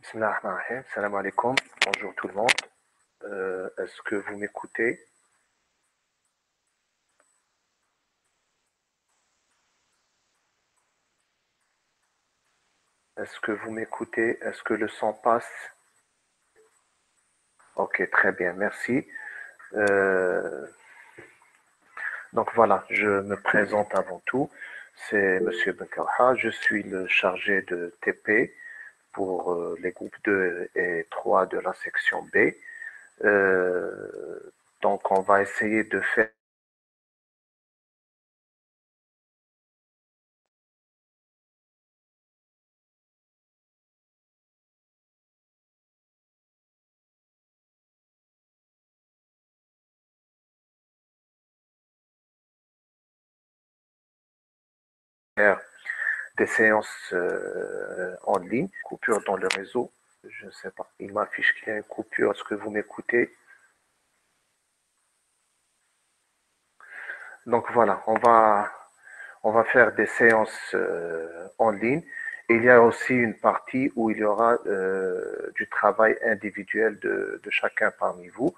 Bismillah ar-Rahman ar-Rahim. Salam alaikum. Bonjour tout le monde. Est-ce que vous m'écoutez? Est-ce que vous m'écoutez? Est-ce que le son passe? Ok, très bien, merci. Euh, donc voilà, je me présente avant tout. C'est Monsieur Benkarha. Je suis le chargé de TP pour les groupes 2 et 3 de la section B. Donc on va essayer de faire des séances en ligne, coupure dans le réseau. Je ne sais pas. Il m'affiche qu'il y a une coupure. Est-ce que vous m'écoutez? Donc voilà, on va faire des séances en ligne. Et il y a aussi une partie où il y aura du travail individuel de chacun parmi vous.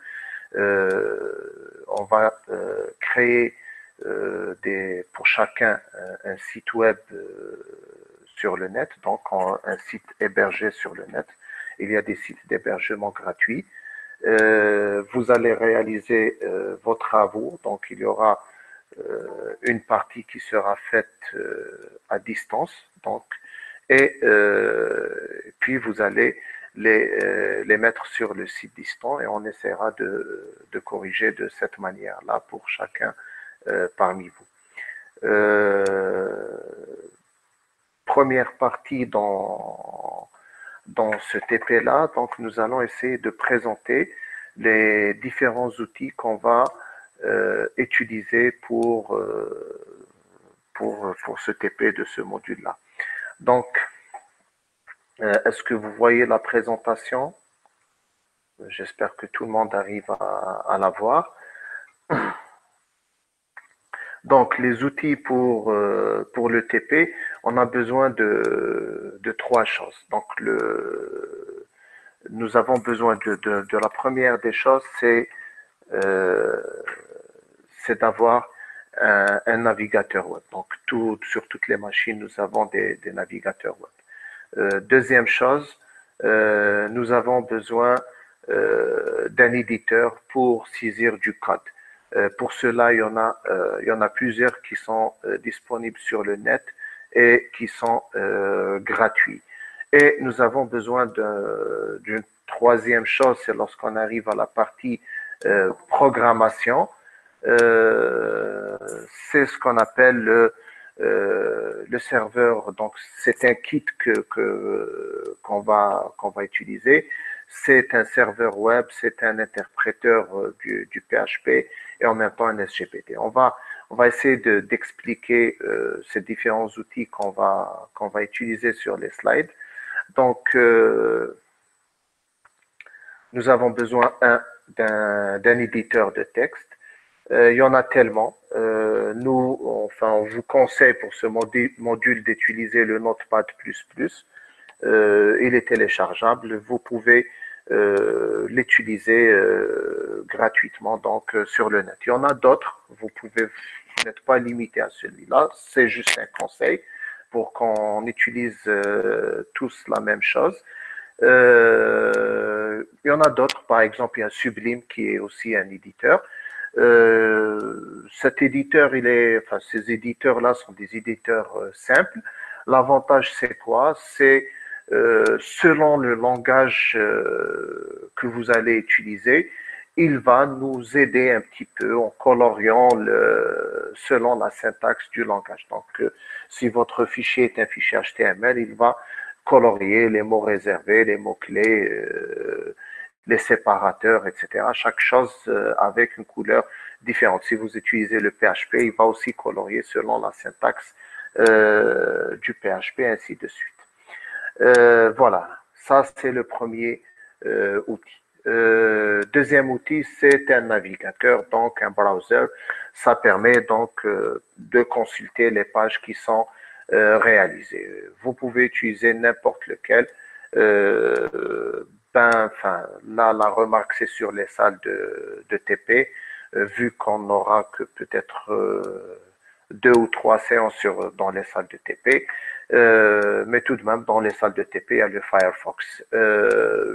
On va créer pour chacun un site web sur le net, donc un site hébergé sur le net. Il y a des sites d'hébergement gratuits. Vous allez réaliser vos travaux, donc il y aura une partie qui sera faite à distance, donc, et puis vous allez les mettre sur le site distant et on essaiera de corriger de cette manière-là pour chacun parmi vous. Euh, Première partie dans ce TP-là, donc nous allons essayer de présenter les différents outils qu'on va utiliser pour ce TP de ce module-là. Donc, est-ce que vous voyez la présentation? J'espère que tout le monde arrive à la voir. Donc, les outils pour le TP, on a besoin de trois choses. Donc, nous avons besoin de la première des choses, euh, c'est d'avoir un navigateur web. Donc, sur toutes les machines, nous avons des navigateurs web. Deuxième chose, nous avons besoin d'un éditeur pour saisir du code. Pour cela, il y en a plusieurs qui sont disponibles sur le net et qui sont gratuits. Et nous avons besoin d'une troisième chose, c'est lorsqu'on arrive à la partie programmation, euh, c'est ce qu'on appelle le serveur. Donc, c'est un kit qu'on va utiliser. C'est un serveur web, c'est un interpréteur du PHP et en même temps un SGPT. On va essayer d'expliquer ces différents outils qu'on va utiliser sur les slides. Donc, nous avons besoin d'un éditeur de texte. Il y en a tellement. On vous conseille pour ce module d'utiliser le Notepad++. Il est téléchargeable. Vous pouvez l'utiliser gratuitement donc sur le net. Il y en a d'autres. Vous n'êtes pas limité à celui-là. C'est juste un conseil pour qu'on utilise tous la même chose. Il y en a d'autres, par exemple, il y a Sublime qui est aussi un éditeur. Cet éditeur, ces éditeurs-là sont des éditeurs simples. L'avantage, c'est quoi? C'est selon le langage que vous allez utiliser, il va nous aider un petit peu en coloriant selon la syntaxe du langage. Donc, si votre fichier est un fichier HTML, il va colorier les mots réservés, les mots-clés, les séparateurs, etc. Chaque chose avec une couleur différente. Si vous utilisez le PHP, il va aussi colorier selon la syntaxe du PHP, ainsi de suite. Voilà, ça c'est le premier outil. Deuxième outil, c'est un navigateur, donc un browser. Ça permet donc de consulter les pages qui sont réalisées. Vous pouvez utiliser n'importe lequel. Enfin, là, la remarque, c'est sur les salles de TP, vu qu'on n'aura que peut-être 2 ou 3 séances dans les salles de TP. Mais tout de même, dans les salles de TP, il y a le Firefox.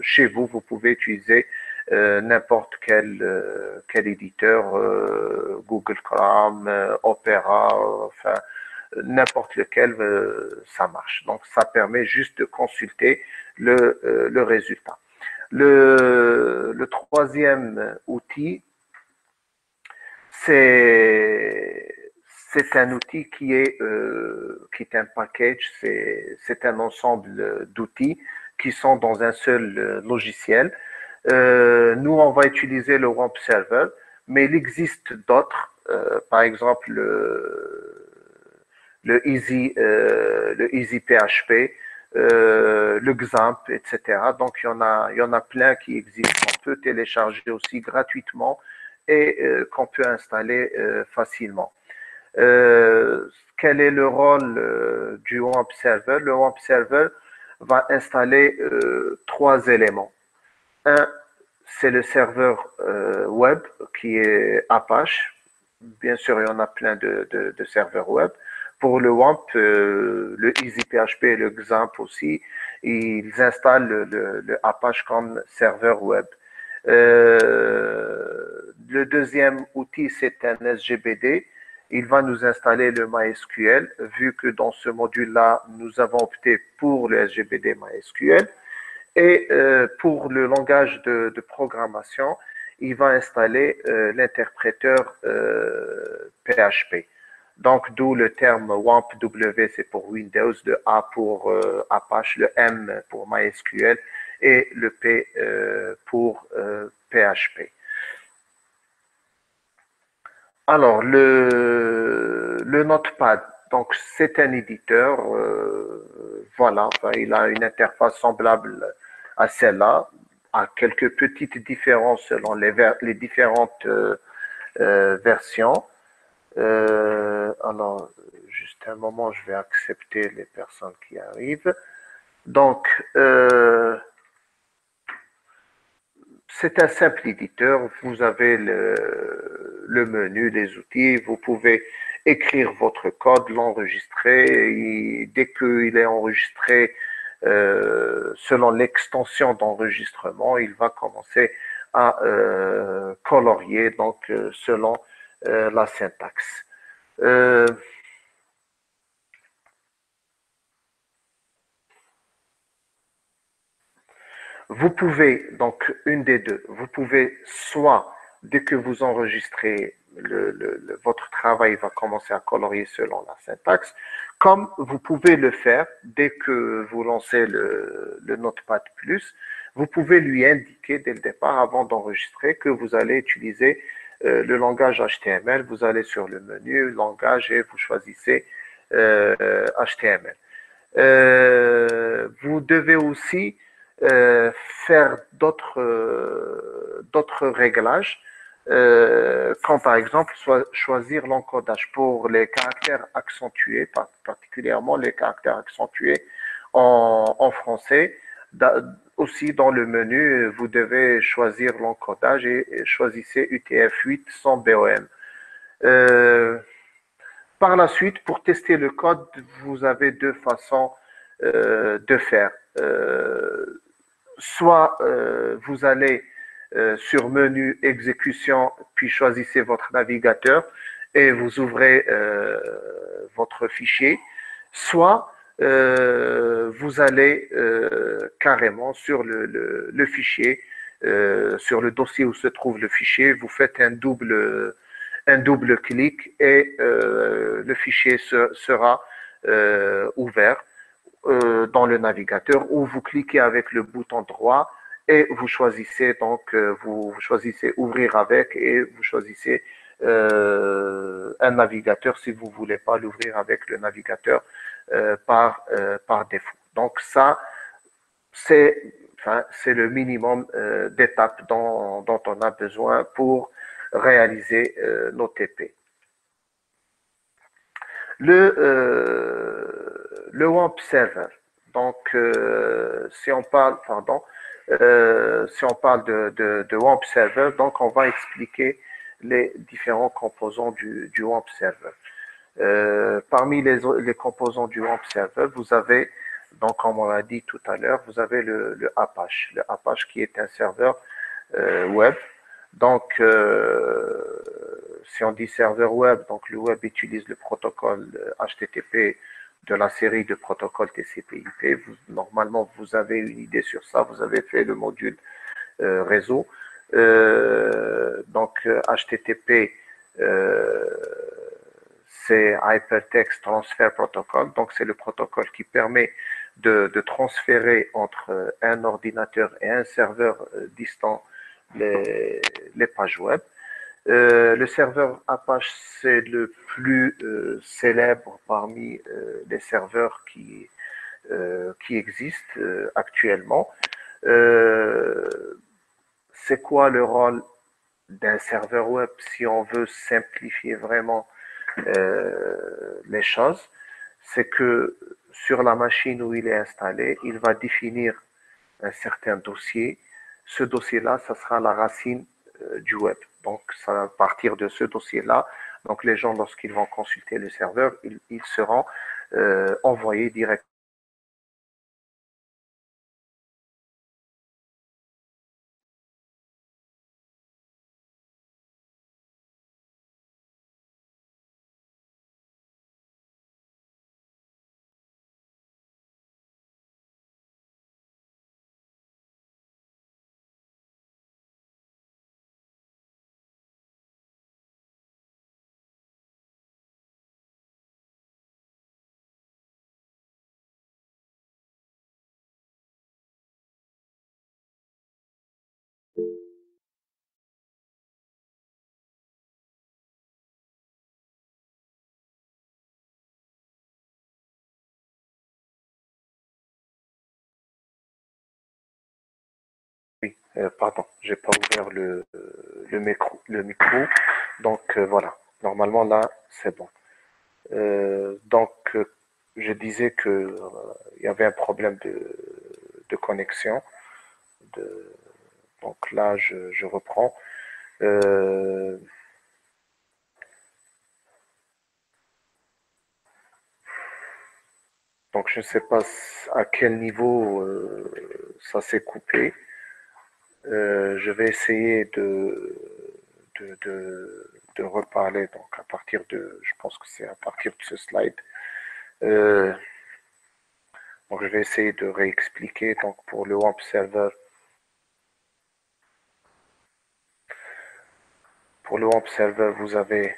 Chez vous, vous pouvez utiliser n'importe quel éditeur, Google Chrome, Opera, enfin, n'importe lequel, ça marche. Donc, ça permet juste de consulter le résultat. Le troisième outil, c'est c'est un outil qui est un package, c'est un ensemble d'outils qui sont dans un seul logiciel. Nous, on va utiliser le WAMP Server, mais il existe d'autres, par exemple le Easy PHP, le XAMPP, etc. Donc, il y en a plein qui existent. On peut télécharger aussi gratuitement et qu'on peut installer facilement. Quel est le rôle du WAMP Server? Le WAMP Server va installer 3 éléments. Un, c'est le serveur web qui est Apache. Bien sûr, il y en a plein de serveurs web. Pour le WAMP, le EasyPHP et le XAMPP aussi, ils installent le Apache comme serveur web. Le deuxième outil, c'est un SGBD. Il va nous installer le MySQL, vu que dans ce module-là, nous avons opté pour le SGBD MySQL. Et pour le langage de programmation, il va installer l'interpréteur PHP. Donc, d'où le terme WAMP W, c'est pour Windows, le A pour Apache, le M pour MySQL et le P pour PHP. Alors, le Notepad, donc c'est un éditeur, voilà, enfin, il a une interface semblable à celle-là, à quelques petites différences selon les différentes versions. Alors, juste un moment, je vais accepter les personnes qui arrivent. Donc, c'est un simple éditeur. Vous avez le menu, les outils. Vous pouvez écrire votre code, l'enregistrer. Et dès qu'il est enregistré selon l'extension d'enregistrement, il va commencer à colorier donc selon la syntaxe. Vous pouvez, donc une des deux, vous pouvez soit, dès que vous enregistrez, votre travail va commencer à colorier selon la syntaxe, comme vous pouvez le faire dès que vous lancez le Notepad+, vous pouvez lui indiquer dès le départ, avant d'enregistrer, que vous allez utiliser le langage HTML. Vous allez sur le menu, langage, et vous choisissez HTML. Vous devez aussi faire d'autres réglages, comme par exemple choisir l'encodage pour les caractères accentués, particulièrement les caractères accentués en français. Aussi dans le menu, vous devez choisir l'encodage et choisissez UTF-8 sans BOM. Par la suite, pour tester le code, vous avez deux façons de faire. Soit vous allez sur menu exécution, puis choisissez votre navigateur et vous ouvrez votre fichier. Soit vous allez carrément sur le fichier, sur le dossier où se trouve le fichier, vous faites un double clic et le fichier sera ouvert dans le navigateur, où vous cliquez avec le bouton droit et vous choisissez donc vous choisissez ouvrir avec, et vous choisissez un navigateur si vous voulez pas l'ouvrir avec le navigateur par défaut. Donc ça, c'est le minimum d'étapes dont on a besoin pour réaliser nos TP. Le WAMP Server. Donc, si on parle, pardon, si on parle de WAMP Server, donc on va expliquer les différents composants du WAMP Server. Parmi les composants du WAMP Server, vous avez, donc comme on l'a dit tout à l'heure, vous avez le Apache. Le Apache qui est un serveur web. Donc, si on dit serveur web, donc le web utilise le protocole HTTP de la série de protocoles TCP/IP. Normalement, vous avez une idée sur ça. Vous avez fait le module réseau. Donc, HTTP, c'est Hypertext Transfer Protocol. Donc, c'est le protocole qui permet de transférer entre un ordinateur et un serveur distant les pages web. Le serveur Apache, c'est le plus célèbre parmi les serveurs qui existent actuellement. C'est quoi le rôle d'un serveur web si on veut simplifier vraiment les choses? C'est que sur la machine où il est installé, il va définir un certain dossier. Ce dossier-là, ça sera la racine du web. Donc, ça, à partir de ce dossier-là, donc les gens, lorsqu'ils vont consulter le serveur, ils seront envoyés directement. Oui, pardon, j'ai pas ouvert le micro. Donc voilà, normalement là, c'est bon. Donc, je disais que il y avait un problème de connexion. De, donc là, je reprends. Euh, donc, je ne sais pas à quel niveau ça s'est coupé. Je vais essayer de reparler. Donc, à partir de, je pense que c'est à partir de ce slide. Euh, donc, je vais essayer de réexpliquer. Donc, pour le WAMP server, vous avez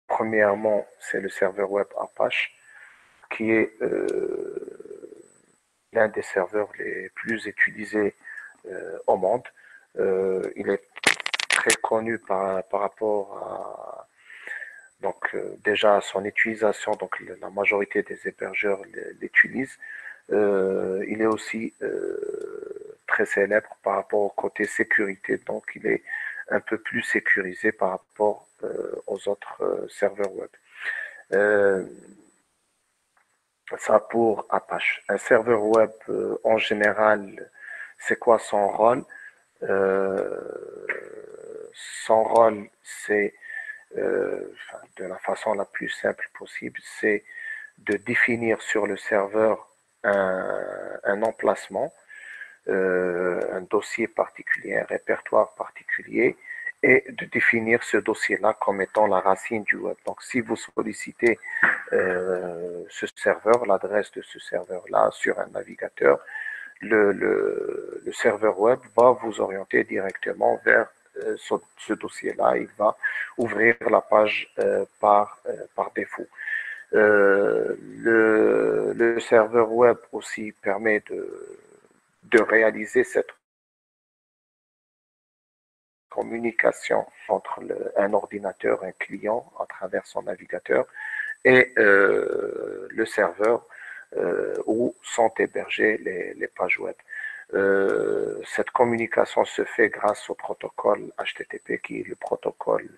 premièrement, c'est le serveur web Apache qui est l'un des serveurs les plus utilisés au monde. Il est très connu par rapport à donc déjà son utilisation, donc la majorité des hébergeurs l'utilisent. Il est aussi très célèbre par rapport au côté sécurité, donc il est un peu plus sécurisé par rapport aux autres serveurs web. Euh, Ça pour Apache. Un serveur web, en général, c'est quoi son rôle? Euh, Son rôle, c'est, de la façon la plus simple possible, c'est de définir sur le serveur un emplacement, un dossier particulier, un répertoire particulier, et de définir ce dossier-là comme étant la racine du web. Donc, si vous sollicitez ce serveur, l'adresse de ce serveur-là sur un navigateur, le serveur web va vous orienter directement vers ce dossier-là. Il va ouvrir la page par défaut. Le serveur web aussi permet de réaliser cette communication entre un ordinateur, un client à travers son navigateur et le serveur où sont hébergées les pages web. Cette communication se fait grâce au protocole HTTP qui est le protocole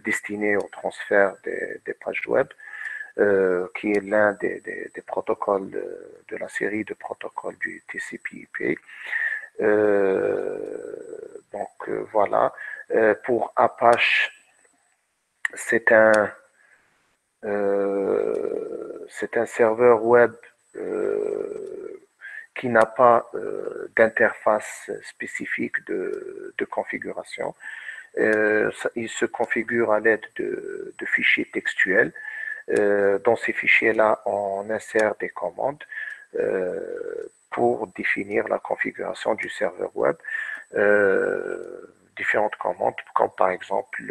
destiné au transfert des pages web. qui est l'un des protocoles de la série de protocoles du TCP/IP. Voilà. Pour Apache, c'est un serveur web qui n'a pas d'interface spécifique de configuration. Il se configure à l'aide de fichiers textuels. Dans ces fichiers-là, on insère des commandes pour définir la configuration du serveur web. Différentes commandes, comme par exemple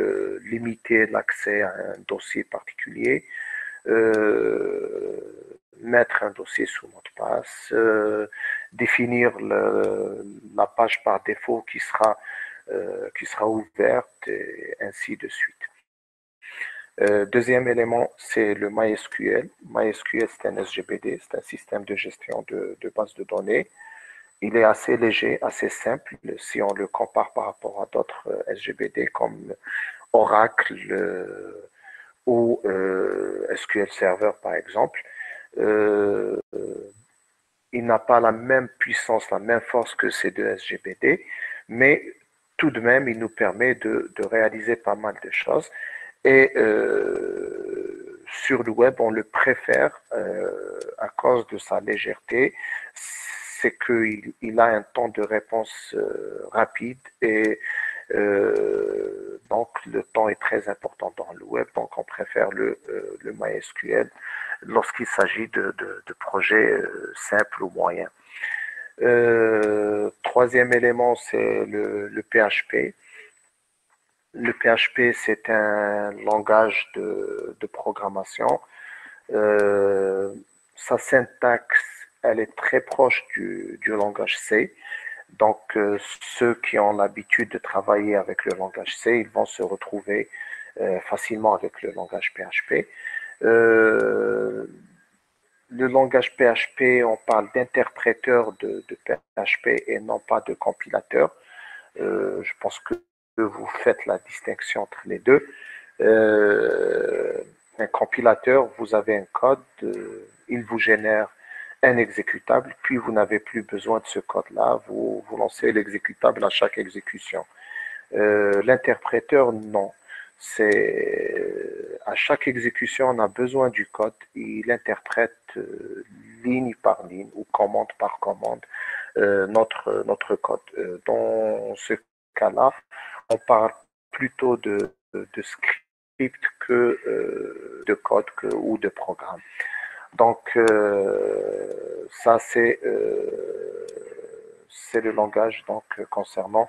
limiter l'accès à un dossier particulier, mettre un dossier sous mot de passe, définir la page par défaut qui sera ouverte, et ainsi de suite. Deuxième élément, c'est le MySQL. MySQL, c'est un SGBD, c'est un système de gestion de base de données. Il est assez léger, assez simple, si on le compare par rapport à d'autres SGBD comme Oracle ou SQL Server, par exemple. Il n'a pas la même puissance, la même force que ces deux SGBD, mais tout de même, il nous permet de réaliser pas mal de choses. Et sur le web, on le préfère à cause de sa légèreté. C'est qu'il a un temps de réponse rapide et donc le temps est très important dans le web. Donc on préfère le MySQL lorsqu'il s'agit de projets simples ou moyens. Troisième élément, c'est le PHP. Le PHP, c'est un langage de programmation. Sa syntaxe, elle est très proche du langage C. Donc, ceux qui ont l'habitude de travailler avec le langage C, ils vont se retrouver facilement avec le langage PHP. Le langage PHP, on parle d'interpréteur de PHP et non pas de compilateur. Je pense que vous faites la distinction entre les deux. Un compilateur, vous avez un code, il vous génère un exécutable, puis vous n'avez plus besoin de ce code-là, vous lancez l'exécutable à chaque exécution. L'interpréteur, non. À chaque exécution, on a besoin du code, il interprète ligne par ligne ou commande par commande notre code. Dans ce cas-là, on parle plutôt de script que de code ou de programme. Donc, ça, c'est le langage donc, concernant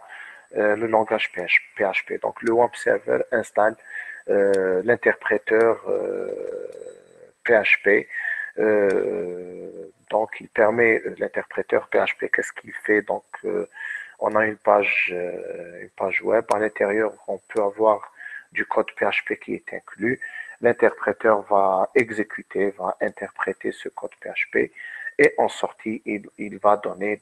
le langage PHP. Donc, le web server installe l'interpréteur PHP. Donc, il permet l'interpréteur PHP, qu'est-ce qu'il fait? Donc, on a une page web. À l'intérieur, on peut avoir du code PHP qui est inclus. L'interpréteur va exécuter, va interpréter ce code PHP et en sortie, il va donner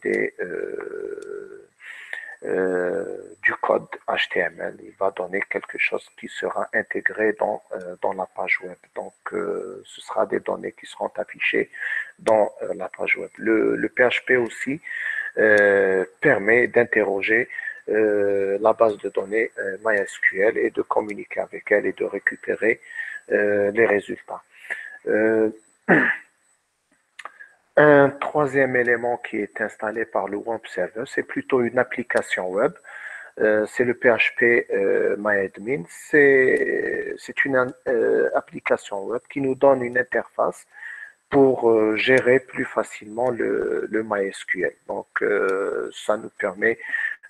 du code HTML. Il va donner quelque chose qui sera intégré dans la page web. Donc, ce sera des données qui seront affichées dans la page web. Le PHP aussi permet d'interroger la base de données MySQL et de communiquer avec elle et de récupérer les résultats. Un troisième élément qui est installé par le web server, c'est plutôt une application web. C'est le PHP MyAdmin. C'est une application web qui nous donne une interface pour gérer plus facilement le MySQL. Donc, ça nous permet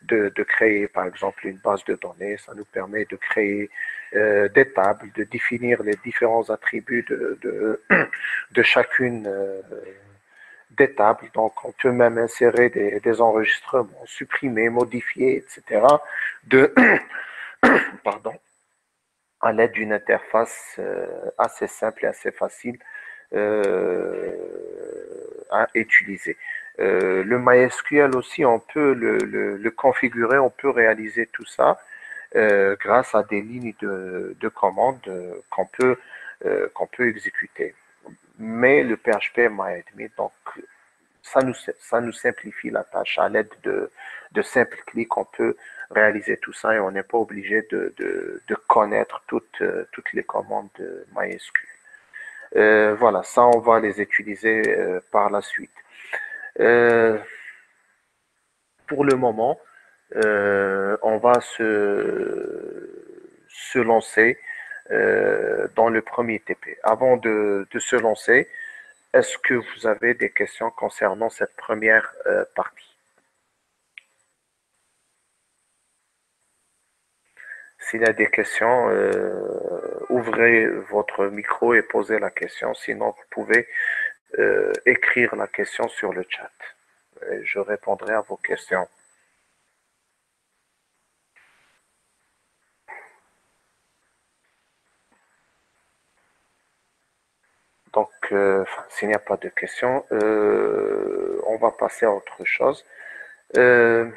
de créer, par exemple, une base de données. Ça nous permet de créer des tables, de définir les différents attributs de chacune des tables. Donc, on peut même insérer des enregistrements, supprimer, modifier, etc. Pardon, à l'aide d'une interface assez simple et assez facile à utiliser. Le MySQL aussi, on peut le configurer, on peut réaliser tout ça grâce à des lignes de commande qu'on peut qu'on peut exécuter. Mais le PHP MyAdmin, donc ça nous simplifie la tâche. À l'aide de simples clics, on peut réaliser tout ça et on n'est pas obligé de connaître toutes les commandes de MySQL. Voilà, ça, on va les utiliser par la suite. Euh, pour le moment, on va se lancer dans le premier TP. Avant de se lancer, est-ce que vous avez des questions concernant cette première partie? S'il y a des questions, ouvrez votre micro et posez la question. Sinon, vous pouvez écrire la question sur le chat. Et je répondrai à vos questions. Donc, s'il n'y a pas de questions, on va passer à autre chose. Euh,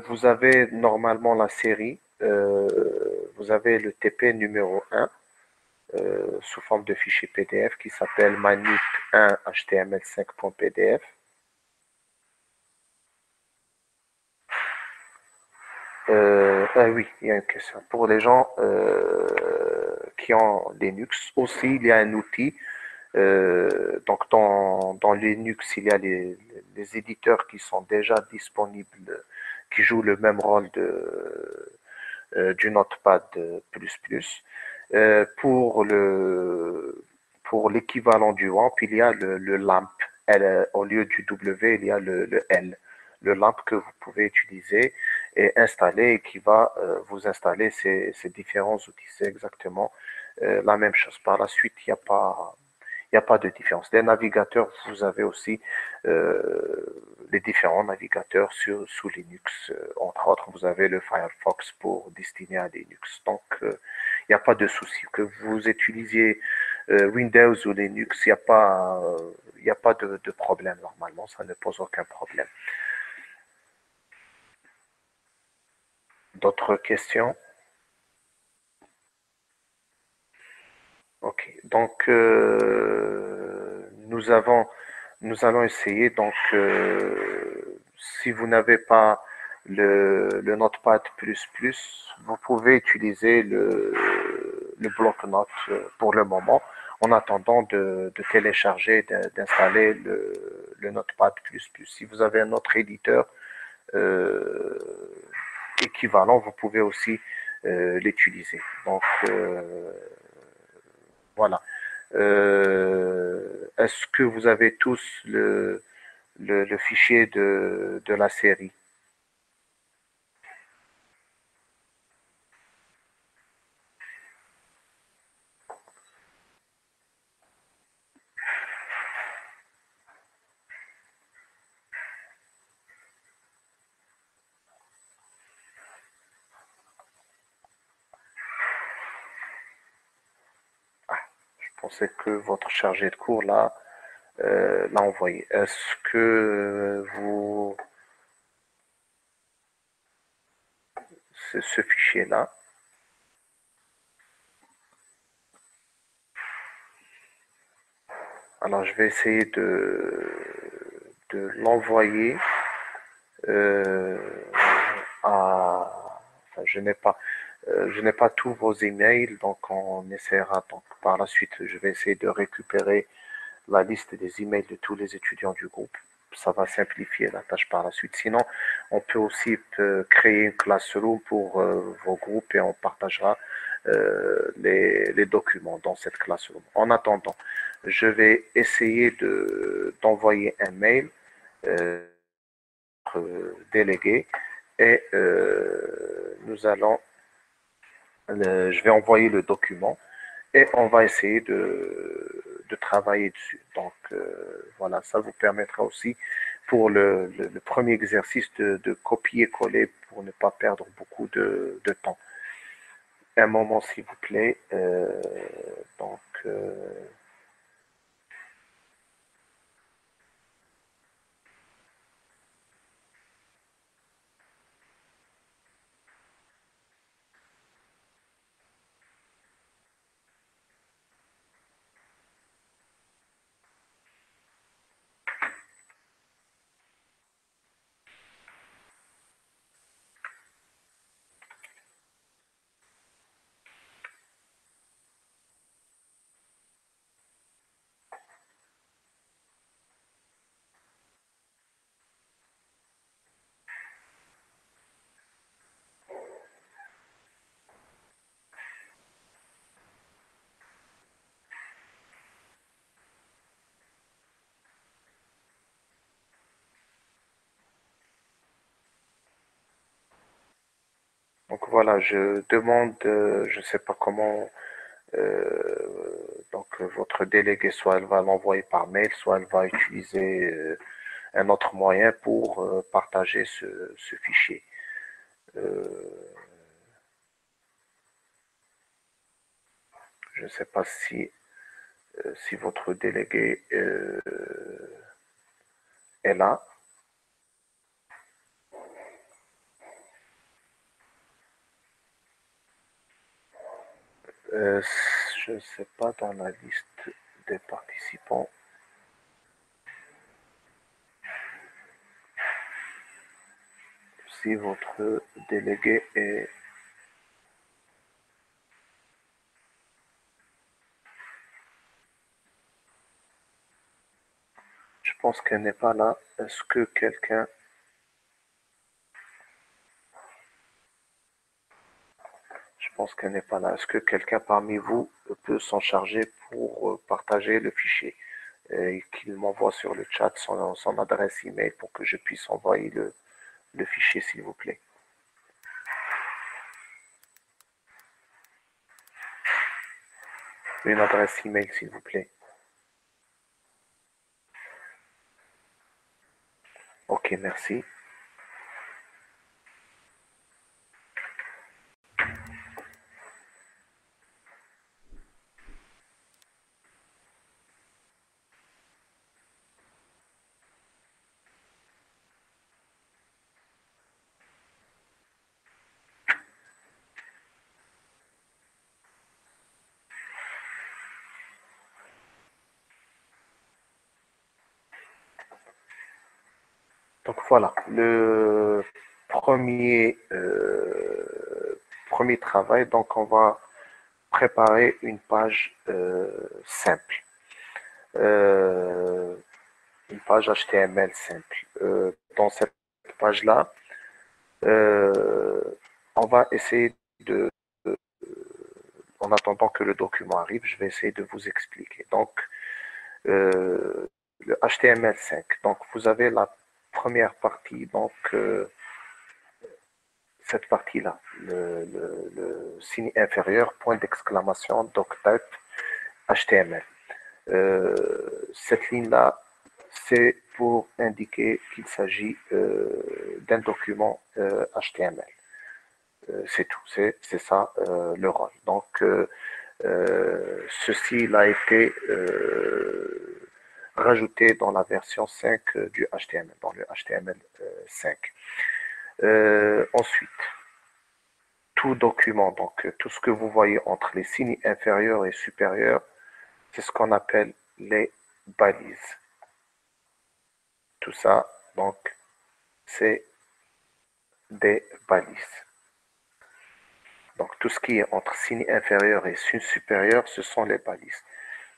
vous avez normalement la série. Vous avez le TP numéro 1 sous forme de fichier PDF qui s'appelle manip1 html5.pdf. Ah oui, il y a une question. Pour les gens qui ont Linux, aussi, il y a un outil. Donc, dans Linux, il y a les éditeurs qui sont déjà disponibles, qui jouent le même rôle du Notepad++. Pour l'équivalent du WAMP, il y a le LAMP. Au lieu du W, il y a le L. Le LAMP que vous pouvez utiliser et installer et qui va vous installer ces différents outils. C'est exactement la même chose. Par la suite, il n'y a pas de différence. Les navigateurs, vous avez aussi les différents navigateurs sous Linux. Entre autres, vous avez le Firefox pour destiné à Linux. Donc, il n'y a pas de souci. Que vous utilisiez Windows ou Linux, il y a pas de problème normalement. Ça ne pose aucun problème. D'autres questions? Ok. Donc, nous allons essayer. Donc, si vous n'avez pas le Notepad++, vous pouvez utiliser le bloc-notes pour le moment, en attendant de télécharger, d'installer le Notepad++. Si vous avez un autre éditeur euh, équivalent, vous pouvez aussi l'utiliser. Donc, voilà. Est-ce que vous avez tous le fichier de la série? Je pensais que votre chargé de cours l'a envoyé. Est-ce que ce fichier-là, alors je vais essayer de l'envoyer euh, à... Enfin, je n'ai pas tous vos emails, donc on essaiera. Donc par la suite, je vais essayer de récupérer la liste des emails de tous les étudiants du groupe. Ça va simplifier la tâche par la suite. Sinon, on peut aussi créer une classroom pour vos groupes et on partagera les documents dans cette classroom. En attendant, je vais essayer d'envoyer un mail euh, délégué et je vais envoyer le document et on va essayer de travailler dessus. Donc voilà, ça vous permettra aussi pour le premier exercice de copier-coller pour ne pas perdre beaucoup de temps. Un moment s'il vous plaît. Donc Donc voilà, je demande, je ne sais pas comment, donc votre délégué, soit elle va l'envoyer par mail, soit elle va utiliser un autre moyen pour partager ce fichier. Je ne sais pas si votre délégué est là. Euh, je ne sais pas dans la liste des participants si votre délégué est... Je pense qu'elle n'est pas là. Est-ce que quelqu'un... Je pense qu'elle n'est pas là. Est-ce que quelqu'un parmi vous peut s'en charger pour partager le fichier et qu'il m'envoie sur le chat son adresse email pour que je puisse envoyer le fichier, s'il vous plaît. Une adresse email, s'il vous plaît. Ok, merci. Donc voilà, le premier travail, donc on va préparer une page simple, euh, une page HTML simple. Dans cette page-là, euh, on va essayer en attendant que le document arrive, je vais essayer de vous expliquer. Donc, le HTML5. Donc, vous avez la première partie, donc cette partie-là, le signe inférieur, point d'exclamation, doctype, HTML. Cette ligne-là, c'est pour indiquer qu'il s'agit d'un document HTML. C'est tout, c'est ça le rôle. Donc, ceci il a été rajouté dans la version 5 du HTML, dans le HTML5. Ensuite, tout document, donc tout ce que vous voyez entre les signes inférieurs et supérieurs, c'est ce qu'on appelle les balises. Tout ça, donc, c'est des balises. Donc, tout ce qui est entre signe inférieur et signe supérieur, ce sont les balises.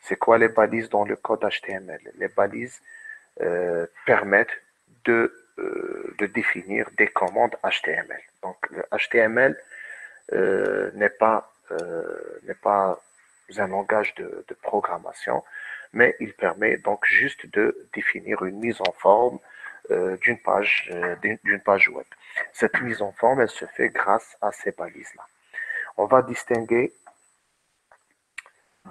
C'est quoi les balises dans le code HTML? Les balises permettent de définir des commandes HTML. Donc, le HTML n'est pas un langage de programmation, mais il permet donc juste de définir une mise en forme d'une page web. Cette mise en forme, elle se fait grâce à ces balises-là. On va distinguer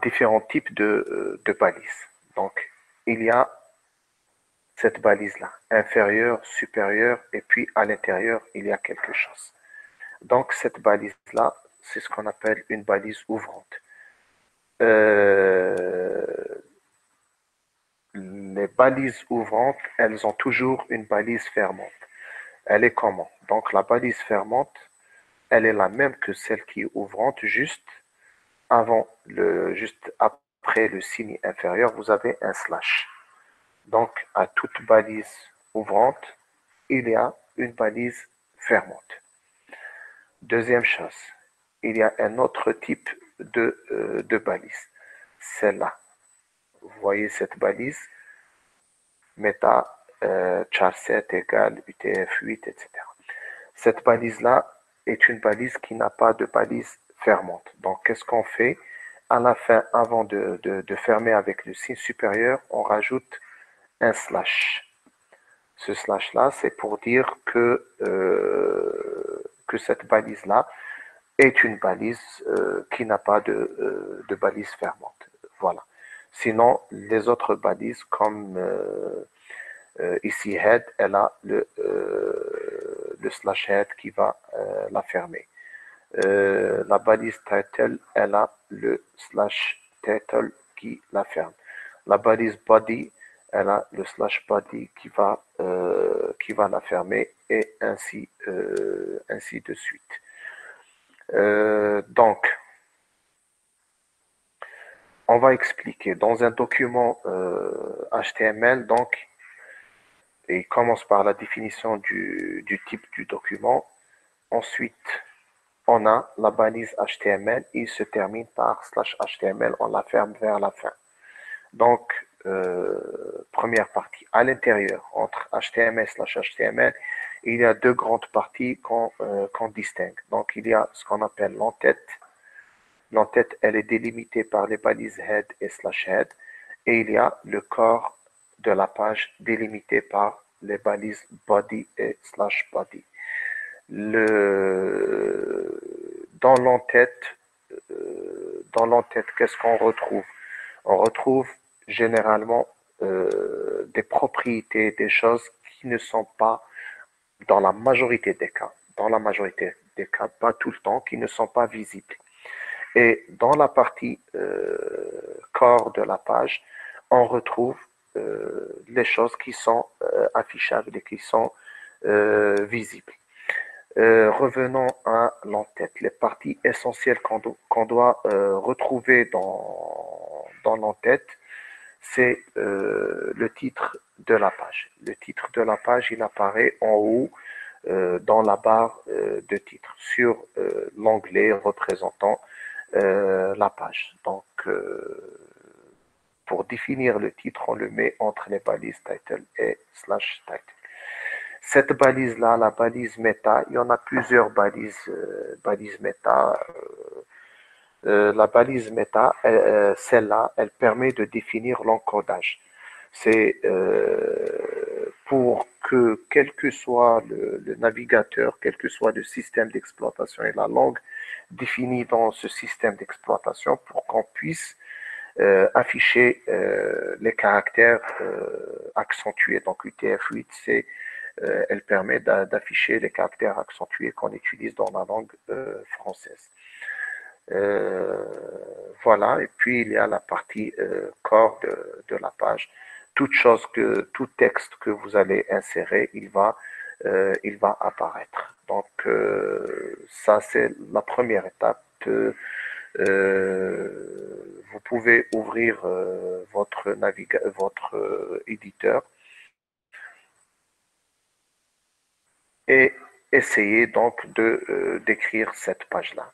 différents types de balises. Donc, il y a cette balise-là, inférieure, supérieure, et puis à l'intérieur, il y a quelque chose. Donc, cette balise-là, c'est ce qu'on appelle une balise ouvrante. Euh, les balises ouvrantes, elles ont toujours une balise fermante. Elle est comment? Donc, la balise fermante, elle est la même que celle qui est ouvrante, juste après le signe inférieur, vous avez un slash. Donc, à toute balise ouvrante, il y a une balise fermante. Deuxième chose, il y a un autre type de balise. Celle-là. Vous voyez cette balise, meta char7 égale UTF-8, etc. Cette balise-là est une balise qui n'a pas de balise fermante. Donc, qu'est-ce qu'on fait? À la fin, avant de fermer avec le signe supérieur, on rajoute un slash. Ce slash-là, c'est pour dire que que cette balise-là est une balise qui n'a pas de balise fermante. Voilà. Sinon, les autres balises, comme ici head, elle a le slash head qui va la fermer. La balise title, elle a le slash title qui la ferme. La balise body, elle a le slash body qui va la fermer et ainsi de suite. Donc, on va expliquer dans un document HTML, donc, il commence par la définition du type du document. Ensuite, on a la balise HTML, il se termine par slash HTML, on la ferme vers la fin. Donc, première partie, à l'intérieur, entre HTML slash HTML, il y a deux grandes parties qu'on distingue. Donc, il y a ce qu'on appelle l'entête. L'entête, elle est délimitée par les balises head et slash head. Et il y a le corps de la page délimité par les balises body et slash body. Dans l'entête, qu'est-ce qu'on retrouve? On retrouve généralement des propriétés, des choses qui ne sont pas, dans la majorité des cas, pas tout le temps, qui ne sont pas visibles. Et dans la partie corps de la page, on retrouve les choses qui sont affichables et qui sont visibles. Revenons à l'entête. Les parties essentielles qu'on doit retrouver dans l'entête, c'est le titre de la page. Le titre de la page, il apparaît en haut dans la barre de titre sur l'onglet représentant la page. Donc, pour définir le titre, on le met entre les balises title et slash title. Cette balise-là, la balise méta, il y en a plusieurs balises méta. La balise méta, celle-là, elle permet de définir l'encodage. C'est pour que, quel que soit le navigateur, quel que soit le système d'exploitation et la langue définie dans ce système d'exploitation, pour qu'on puisse afficher les caractères accentués. Donc UTF-8, elle permet d'afficher les caractères accentués qu'on utilise dans la langue française. Euh, voilà, et puis il y a la partie corps de la page. Tout texte que vous allez insérer, il va apparaître. Donc ça, c'est la première étape. Vous pouvez ouvrir votre éditeur et essayer donc d'écrire cette page-là.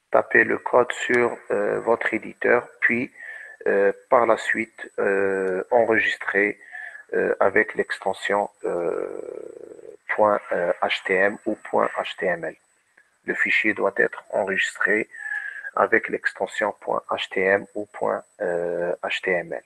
Tapez le code sur votre éditeur, puis par la suite enregistrer avec l'extension .htm ou .html. Le fichier doit être enregistré avec l'extension .htm ou .html.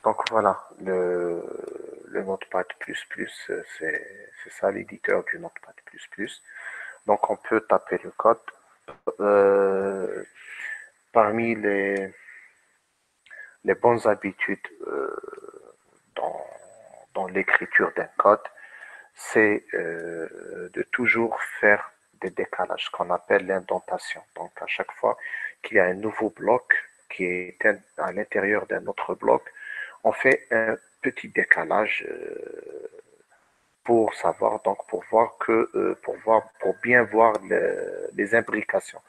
Donc voilà, le Notepad++, c'est ça l'éditeur du Notepad++. Donc on peut taper le code. Euh, Parmi les bonnes habitudes dans, dans l'écriture d'un code, c'est de toujours faire des décalages, ce qu'on appelle l'indentation. Donc à chaque fois qu'il y a un nouveau bloc qui est à l'intérieur d'un autre bloc, on fait un petit décalage pour savoir, donc pour voir que, pour bien voir les imbrications.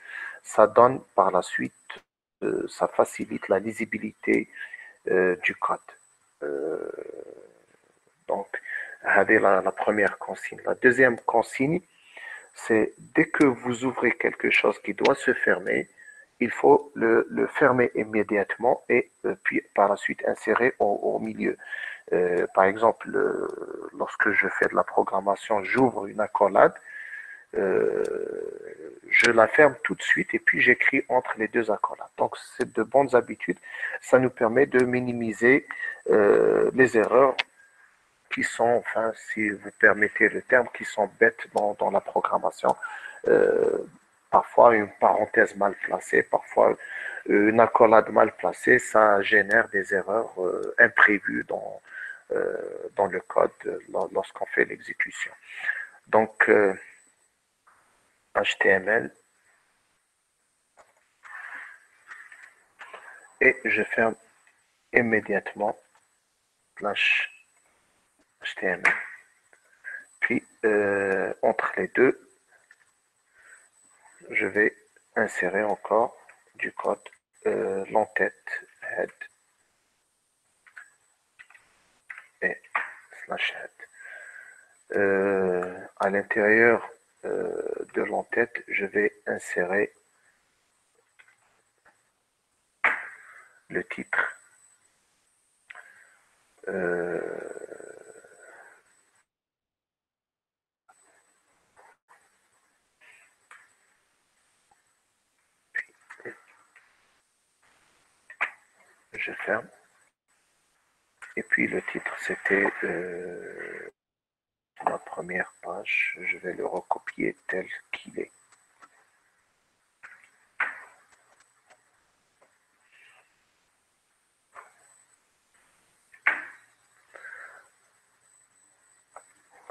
Ça donne par la suite, ça facilite la lisibilité du code. Euh, donc, c'est la première consigne. La deuxième consigne, c'est dès que vous ouvrez quelque chose qui doit se fermer, il faut le fermer immédiatement et puis par la suite insérer au milieu. Par exemple, lorsque je fais de la programmation, j'ouvre une accolade, euh, je la ferme tout de suite et puis j'écris entre les deux accolades. Donc, c'est de bonnes habitudes. Ça nous permet de minimiser les erreurs qui sont, enfin, si vous permettez le terme, qui sont bêtes dans la programmation. Euh, Parfois, une parenthèse mal placée, parfois une accolade mal placée, ça génère des erreurs imprévues dans le code lorsqu'on fait l'exécution. Donc, HTML, et je ferme immédiatement slash HTML. Puis, entre les deux, je vais insérer encore du code l'entête head et slash head. À l'intérieur de l'entête, je vais insérer le titre. Je ferme. Et puis le titre, c'était la première page. Je vais le recopier tel qu'il est.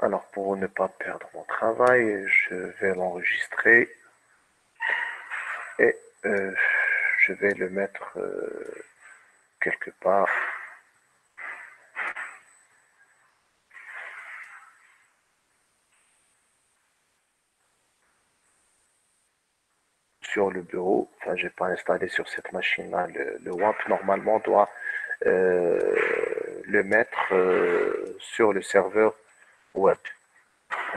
Alors, pour ne pas perdre mon travail, je vais l'enregistrer et je vais le mettre quelque part sur le bureau. Enfin, je n'ai pas installé sur cette machine-là. Le WAMP, normalement, doit le mettre sur le serveur web.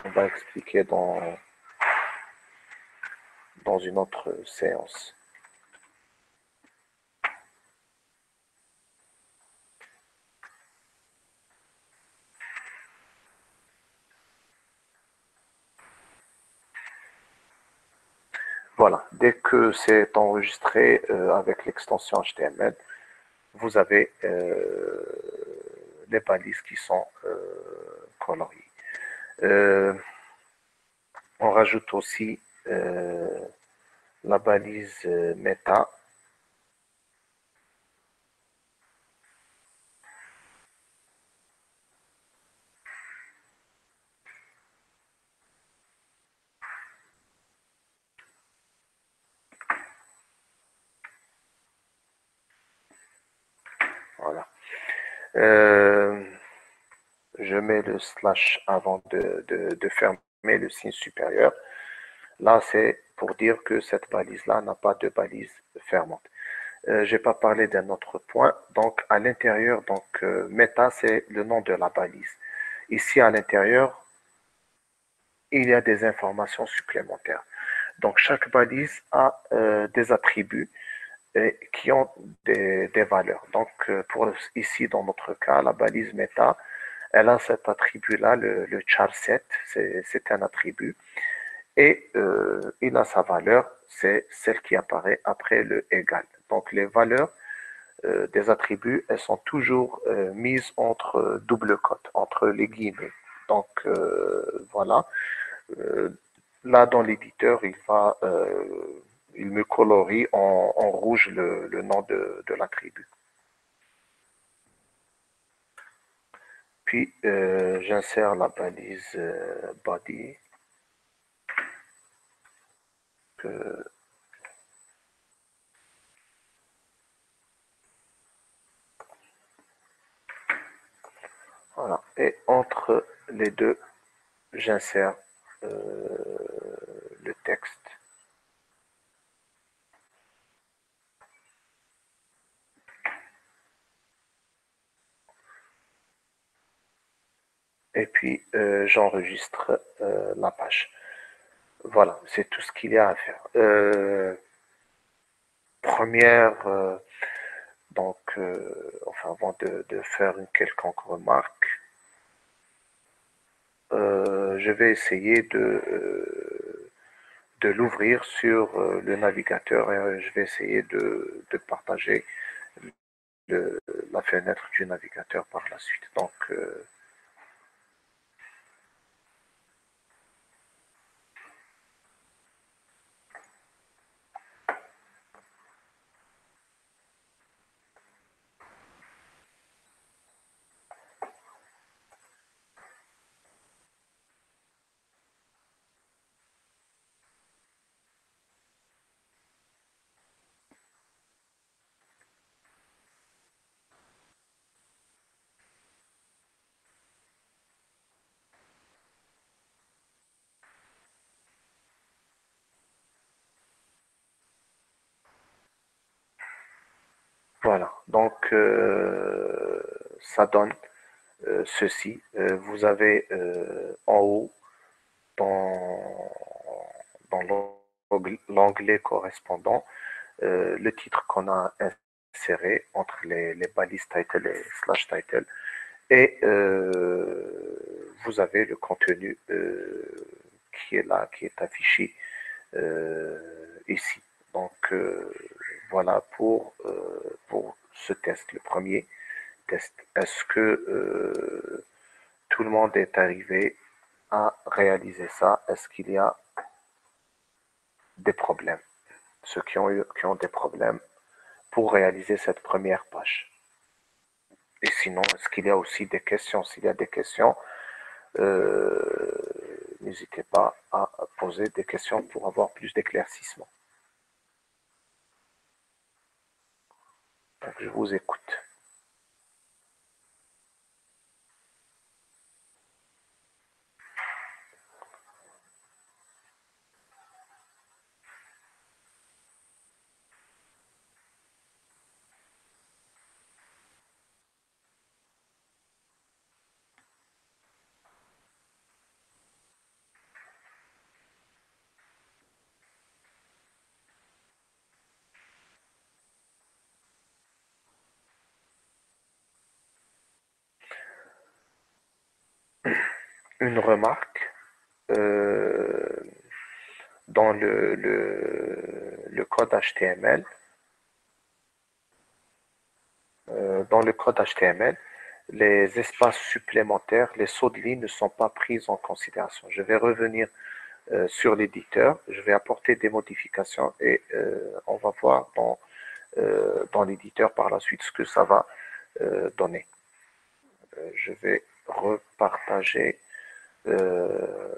On va expliquer dans une autre séance. Voilà, dès que c'est enregistré avec l'extension HTML, vous avez les balises qui sont coloriées. On rajoute aussi la balise meta. Voilà. Euh, je mets le slash avant de fermer le signe supérieur. Là, c'est pour dire que cette balise-là n'a pas de balise fermante. Je n'ai pas parlé d'un autre point. Donc, à l'intérieur, donc meta, c'est le nom de la balise. Ici, à l'intérieur, il y a des informations supplémentaires. Donc, chaque balise a des attributs qui ont des valeurs. Donc, pour ici, dans notre cas, la balise meta, elle a cet attribut-là, le char set, c'est un attribut. Et il a sa valeur, c'est celle qui apparaît après le égal. Donc, les valeurs des attributs, elles sont toujours mises entre double cote, entre les guillemets. Donc voilà. Euh, Là, dans l'éditeur, il me colorie en rouge le nom de l'attribut. Puis, j'insère la balise body. que- voilà. Et entre les deux, j'insère le texte. Et puis, j'enregistre la page. Voilà, c'est tout ce qu'il y a à faire. Première, donc, enfin, avant de faire une quelconque remarque, je vais essayer de l'ouvrir sur le navigateur et je vais essayer de partager le- la fenêtre du navigateur par la suite. Donc, voilà. Donc, ça donne ceci. Vous avez en haut, dans, dans l'onglet correspondant, le titre qu'on a inséré entre les balises title et slash title. Et vous avez le contenu qui est là, qui est affiché ici. Donc voilà pour ce test, le premier test. Est-ce que tout le monde est arrivé à réaliser ça? Est-ce qu'il y a des problèmes? Ceux qui ont des problèmes pour réaliser cette première page. Et sinon, est-ce qu'il y a aussi des questions? S'il y a des questions, euh, n'hésitez pas à poser des questions pour avoir plus d'éclaircissement. Donc, je vous écoute. Une remarque euh, dans le code HTML. Dans le code HTML, les espaces supplémentaires, les sauts de ligne ne sont pas pris en considération. Je vais revenir sur l'éditeur, je vais apporter des modifications et on va voir dans l'éditeur par la suite ce que ça va donner. Je vais repartager euh,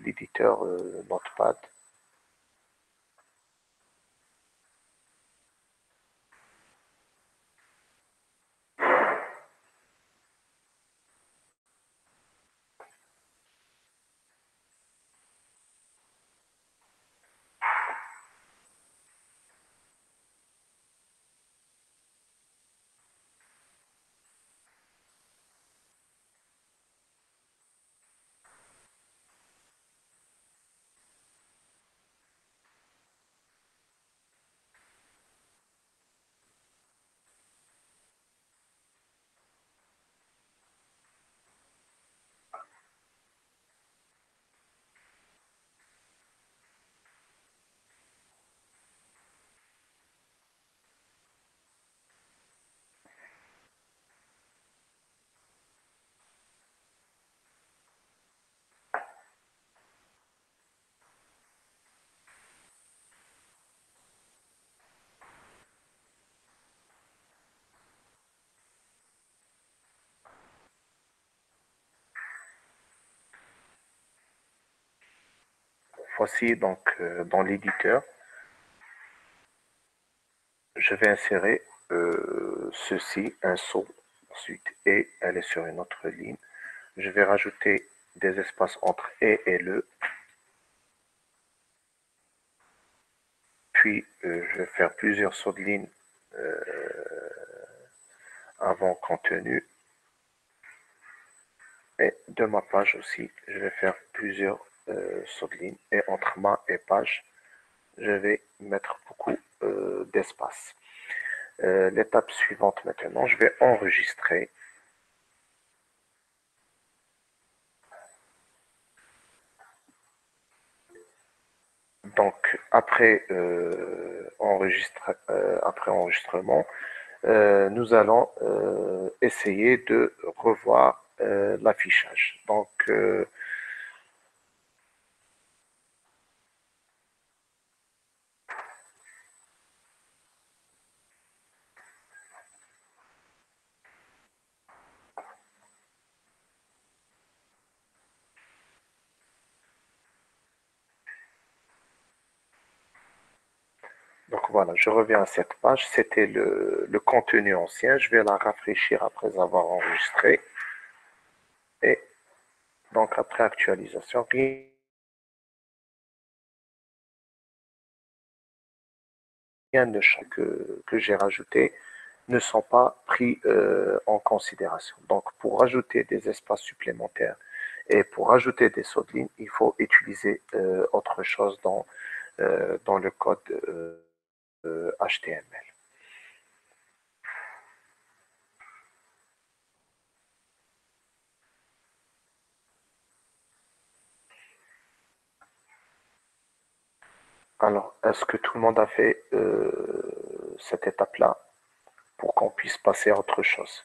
l'éditeur Notepad. fois-ci, donc, dans l'éditeur, je vais insérer ceci, un saut, ensuite et, elle est sur une autre ligne. Je vais rajouter des espaces entre et le, puis je vais faire plusieurs sauts de ligne avant contenu, et de ma page aussi, je vais faire plusieurs sauts de ligne, et entre ma et page, je vais mettre beaucoup d'espace. L'étape suivante maintenant, je vais enregistrer. Donc après enregistrement, nous allons essayer de revoir l'affichage. Donc voilà, je reviens à cette page. C'était le contenu ancien. Je vais la rafraîchir après avoir enregistré. Et donc après actualisation, rien de chaque que j'ai rajouté ne sont pas pris en considération. Donc pour rajouter des espaces supplémentaires et pour rajouter des sauts de ligne, il faut utiliser autre chose dans le code HTML. Alors, est-ce que tout le monde a fait cette étape-là pour qu'on puisse passer à autre chose?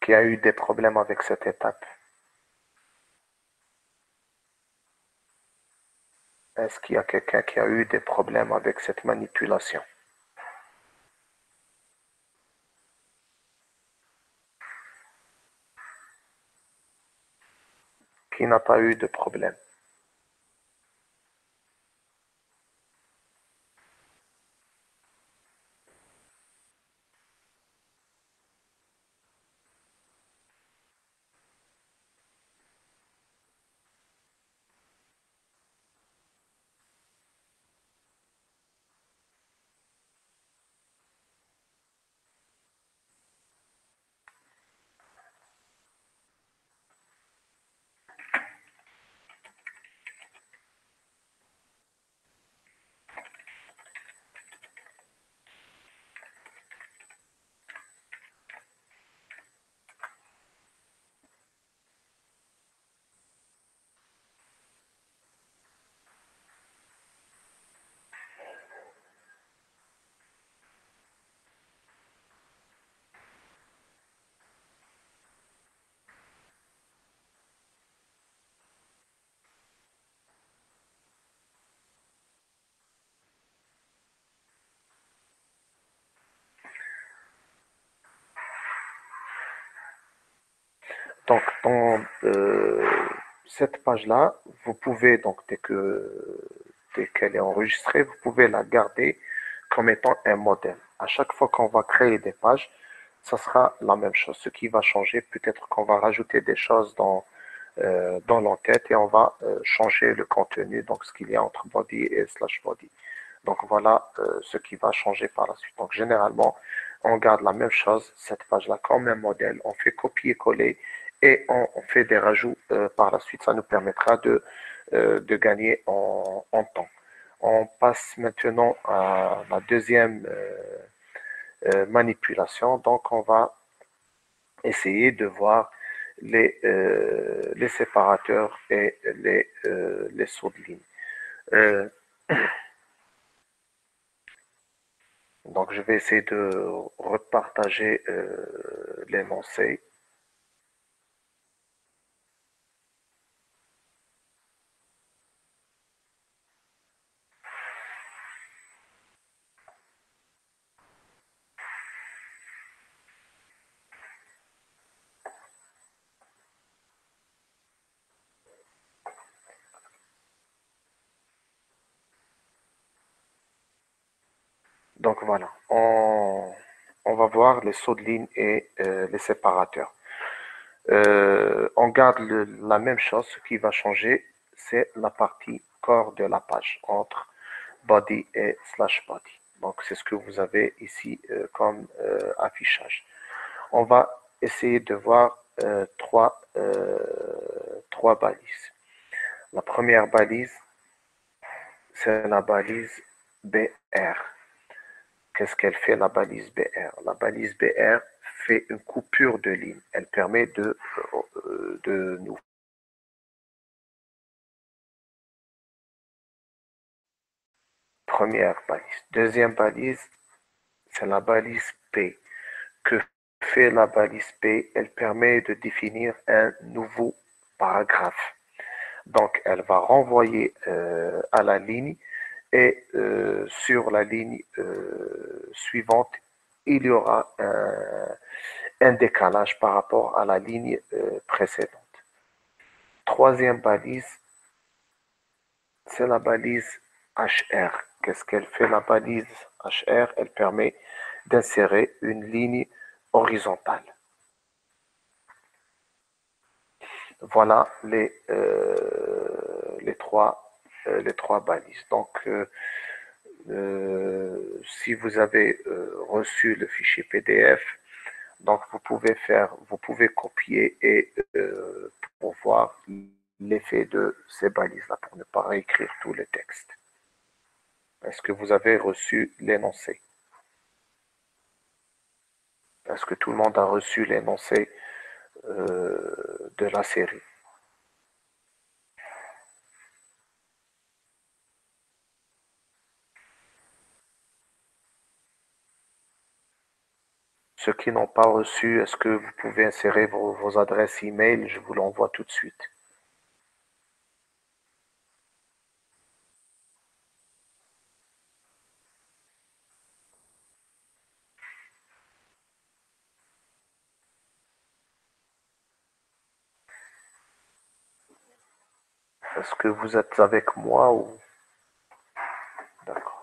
Qui a eu des problèmes avec cette étape? Est-ce qu'il y a quelqu'un qui a eu des problèmes avec cette manipulation? Qui n'a pas eu de problème? Donc, dans cette page-là, vous pouvez, donc, dès qu'elle est enregistrée, vous pouvez la garder comme étant un modèle. À chaque fois qu'on va créer des pages, ça sera la même chose. Ce qui va changer, peut-être qu'on va rajouter des choses dans l'entête et on va changer le contenu, donc ce qu'il y a entre body et slash body. Donc voilà ce qui va changer par la suite. Donc généralement, on garde la même chose, cette page-là comme un modèle, on fait copier-coller et on fait des rajouts par la suite. Ça nous permettra de gagner en temps. On passe maintenant à la deuxième manipulation. Donc on va essayer de voir les séparateurs et les sauts de ligne. Euh, donc je vais essayer de repartager l'énoncé. Donc voilà, on va voir les sauts de ligne et les séparateurs. On garde la même chose. Ce qui va changer, c'est la partie corps de la page entre body et slash body. Donc c'est ce que vous avez ici comme affichage. On va essayer de voir trois balises. La première balise, c'est la balise BR. Qu'est-ce qu'elle fait, la balise BR? La balise BR fait une coupure de ligne. Elle permet de nous. Première balise. Deuxième balise, c'est la balise P. Que fait la balise P? Elle permet de définir un nouveau paragraphe. Donc, elle va renvoyer à la ligne et sur la ligne suivante, il y aura un décalage par rapport à la ligne précédente. Troisième balise, c'est la balise HR. Qu'est-ce qu'elle fait, la balise HR? Elle permet d'insérer une ligne horizontale. Voilà les trois balises. Donc, si vous avez reçu le fichier PDF, donc vous pouvez copier et pour voir l'effet de ces balises-là, pour ne pas réécrire tout le texte. Est-ce que vous avez reçu l'énoncé? Est-ce que tout le monde a reçu l'énoncé de la série? Ceux qui n'ont pas reçu, est-ce que vous pouvez insérer vos adresses email? Je vous l'envoie tout de suite. Est-ce que vous êtes avec moi ou... D'accord.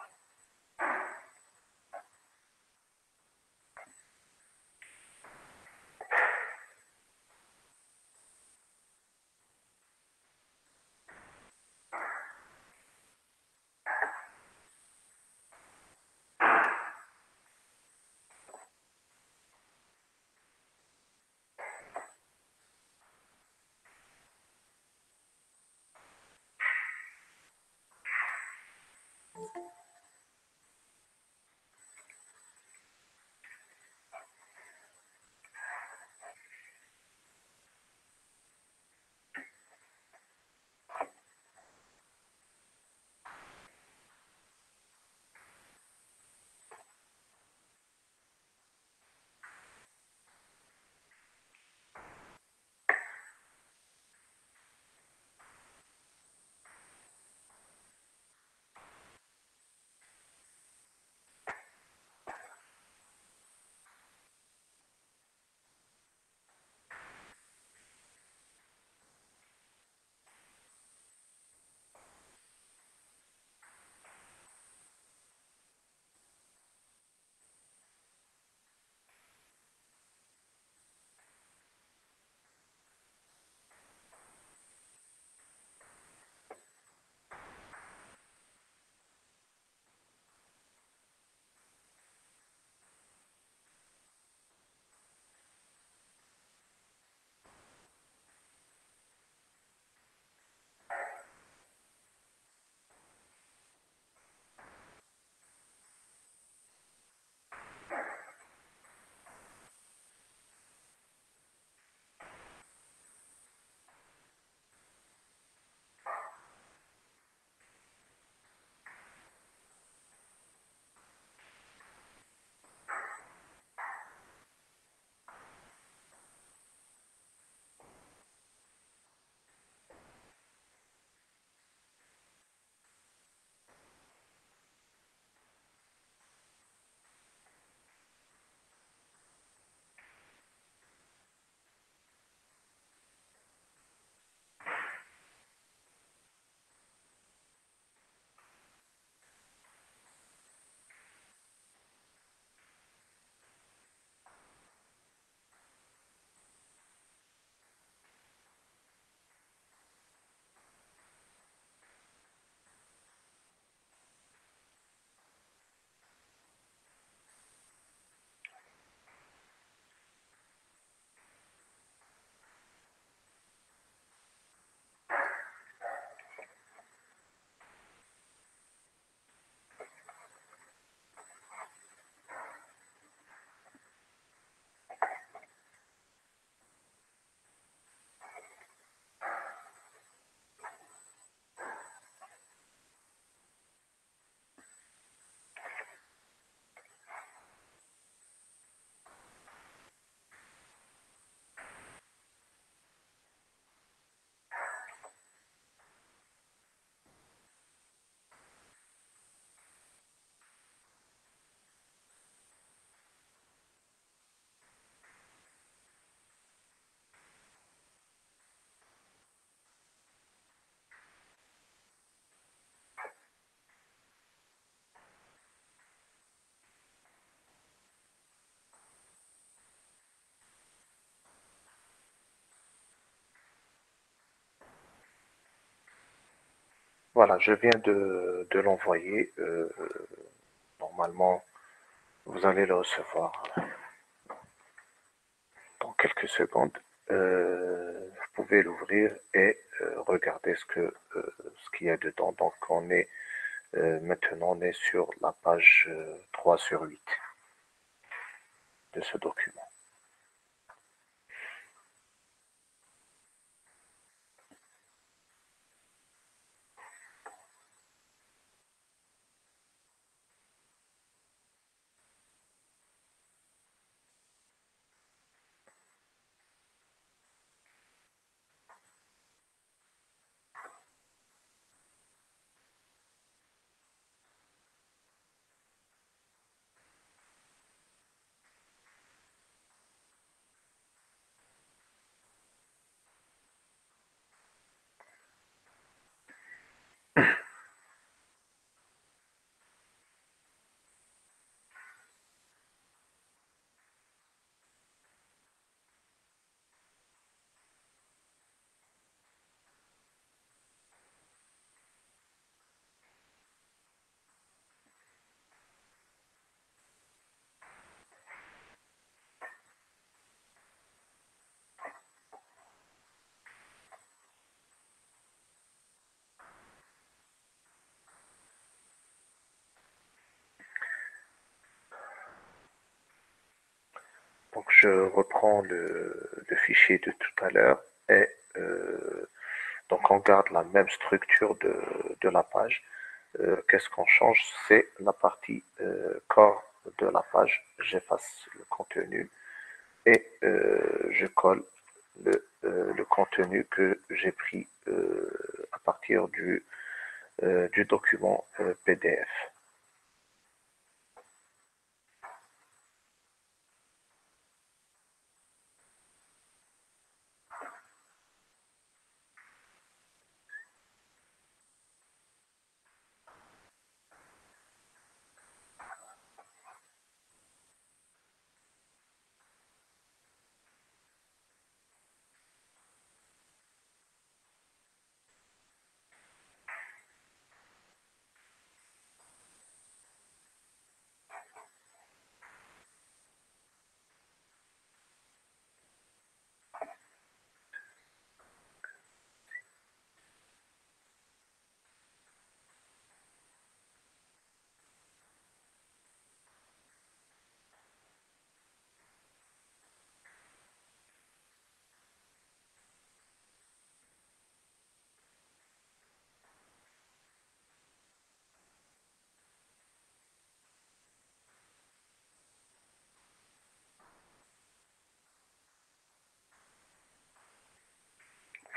Voilà, je viens de l'envoyer. Normalement, vous allez le recevoir dans quelques secondes. Vous pouvez l'ouvrir et regarder ce qu'il y a dedans. Donc, maintenant, on est sur la page 3 sur 8 de ce document. Donc, je reprends le fichier de tout à l'heure et donc on garde la même structure de la page. Qu'est-ce qu'on change? C'est la partie corps de la page. J'efface le contenu et je colle le contenu que j'ai pris à partir du document PDF.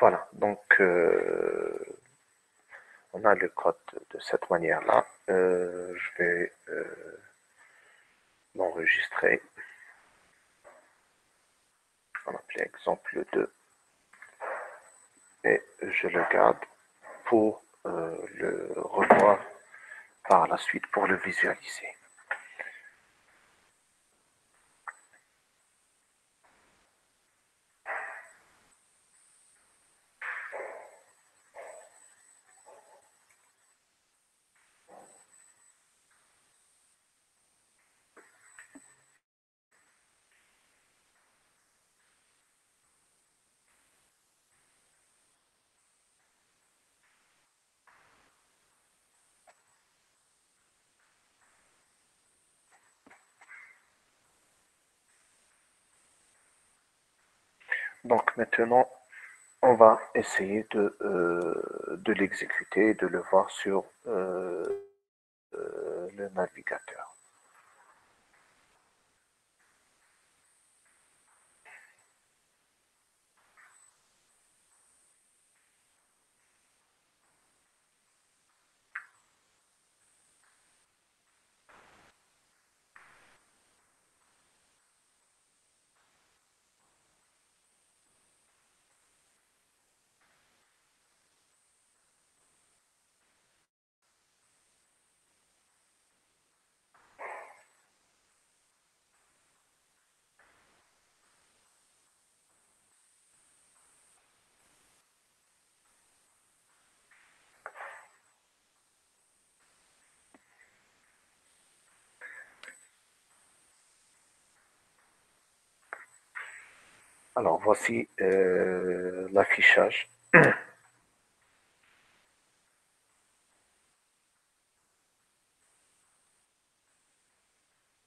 Voilà, donc on a le code de cette manière-là. Je vais l'enregistrer. On va appeler exemple 2 et je le garde pour le revoir par la suite pour le visualiser. Donc maintenant, on va essayer de l'exécuter, de le voir sur le navigateur. Alors, voici l'affichage.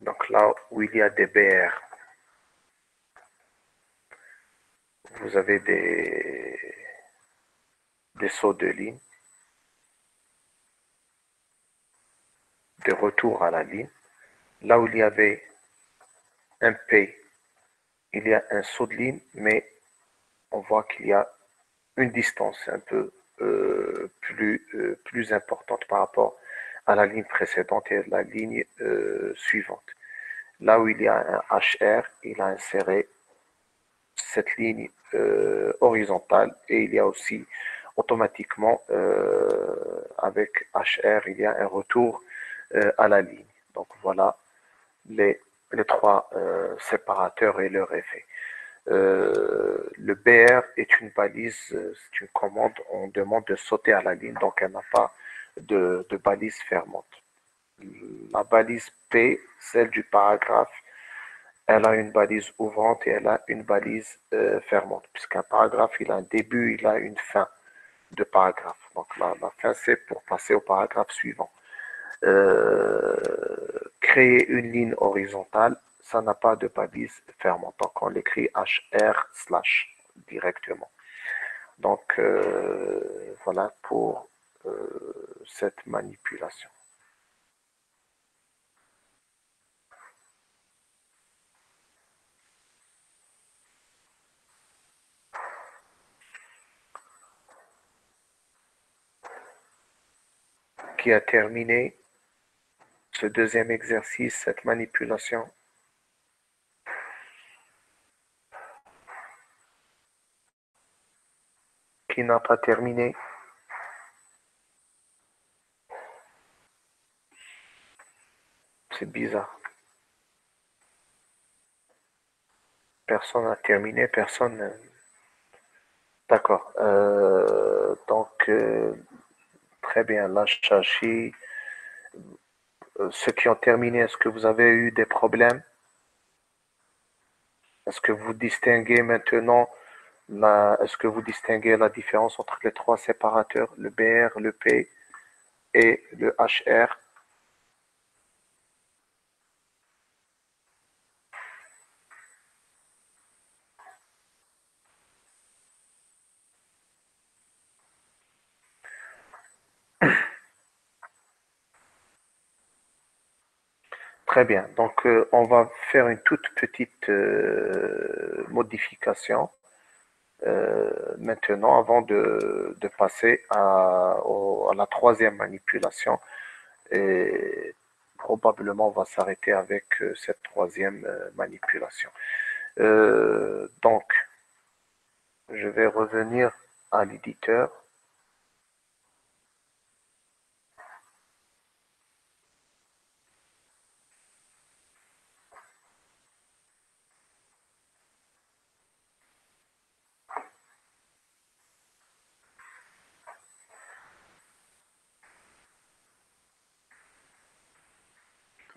Donc là où il y a des BR, vous avez des sauts de ligne, des retours à la ligne. Là où il y avait un P, il y a un saut de ligne, mais on voit qu'il y a une distance un peu plus importante par rapport à la ligne précédente et à la ligne suivante. Là où il y a un HR, il a inséré cette ligne horizontale et il y a aussi automatiquement avec HR, il y a un retour à la ligne. Donc voilà les, les trois séparateurs et leur effet. Le BR est une balise, c'est une commande, on demande de sauter à la ligne, donc elle n'a pas de balise fermante. La balise P, celle du paragraphe, elle a une balise ouvrante et elle a une balise fermante, puisqu'un paragraphe, il a un début, il a une fin de paragraphe. Donc la fin, c'est pour passer au paragraphe suivant. Euh, Créer une ligne horizontale, ça n'a pas de balise fermante. Donc on l'écrit HR slash directement. Donc voilà pour cette manipulation. Qui a terminé ce deuxième exercice, cette manipulation. Qui n'a pas terminé. C'est bizarre. Personne n'a terminé, personne. D'accord. Donc, très bien. La Chachi, ceux qui ont terminé, est-ce que vous avez eu des problèmes? Est-ce que vous distinguez maintenant est-ce que vous distinguez la différence entre les trois séparateurs, le BR, le P et le HR? Très bien. Donc, on va faire une toute petite modification maintenant avant de passer à la troisième manipulation. Et probablement, on va s'arrêter avec cette troisième manipulation. Donc, je vais revenir à l'éditeur.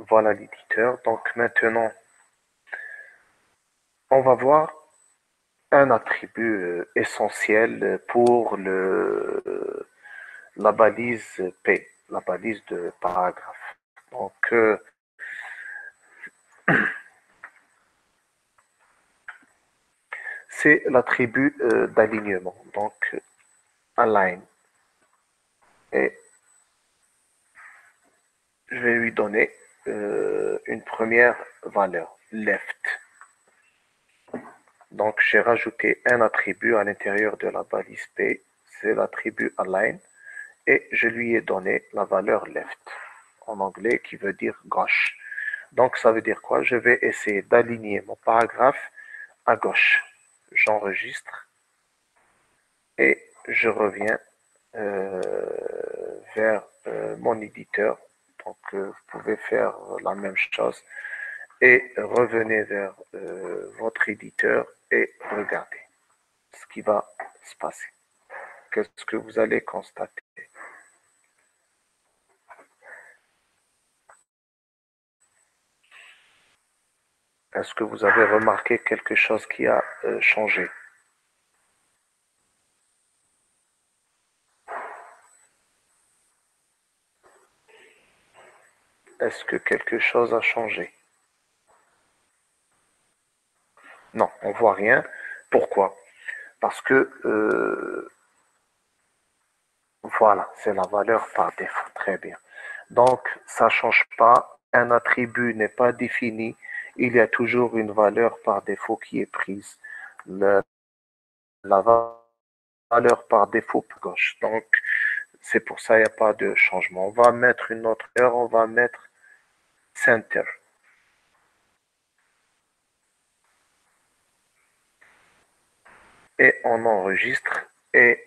Voilà l'éditeur. Donc maintenant, on va voir un attribut essentiel pour la balise P, la balise de paragraphe. Donc, c'est l'attribut d'alignement. Donc, align. Et je vais lui donner une première valeur, left. Donc, j'ai rajouté un attribut à l'intérieur de la balise P, c'est l'attribut align, et je lui ai donné la valeur left, en anglais, qui veut dire gauche. Donc, ça veut dire quoi? Je vais essayer d'aligner mon paragraphe à gauche. J'enregistre et je reviens euh, vers mon éditeur. Donc, vous pouvez faire la même chose et revenez vers votre éditeur et regardez ce qui va se passer. Qu'est-ce que vous allez constater? Est-ce que vous avez remarqué quelque chose qui a changé? Est-ce que quelque chose a changé? Non, on voit rien. Pourquoi? Parce que voilà, c'est la valeur par défaut. Très bien. Donc, ça ne change pas. Un attribut n'est pas défini. Il y a toujours une valeur par défaut qui est prise. Le- la valeur par défaut gauche. Donc, c'est pour ça qu'il n'y a pas de changement. On va mettre une autre heure. On va mettre center. Et on enregistre. Et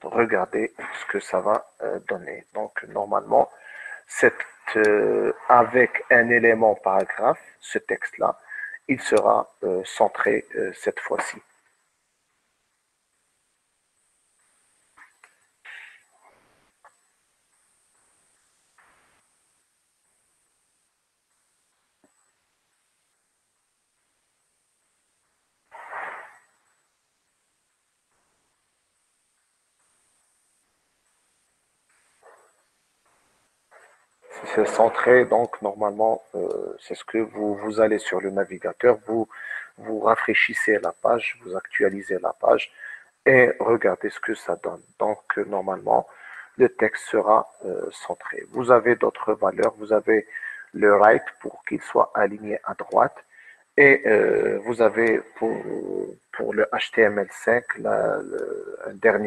regardez ce que ça va donner. Donc, normalement, cette, avec un élément paragraphe, ce texte-là, il sera centré cette fois-ci. C'est centré, donc normalement, c'est ce que vous allez sur le navigateur, vous rafraîchissez la page, vous actualisez la page et regardez ce que ça donne. Donc, normalement, le texte sera centré. Vous avez d'autres valeurs, vous avez le right pour qu'il soit aligné à droite et vous avez pour le HTML5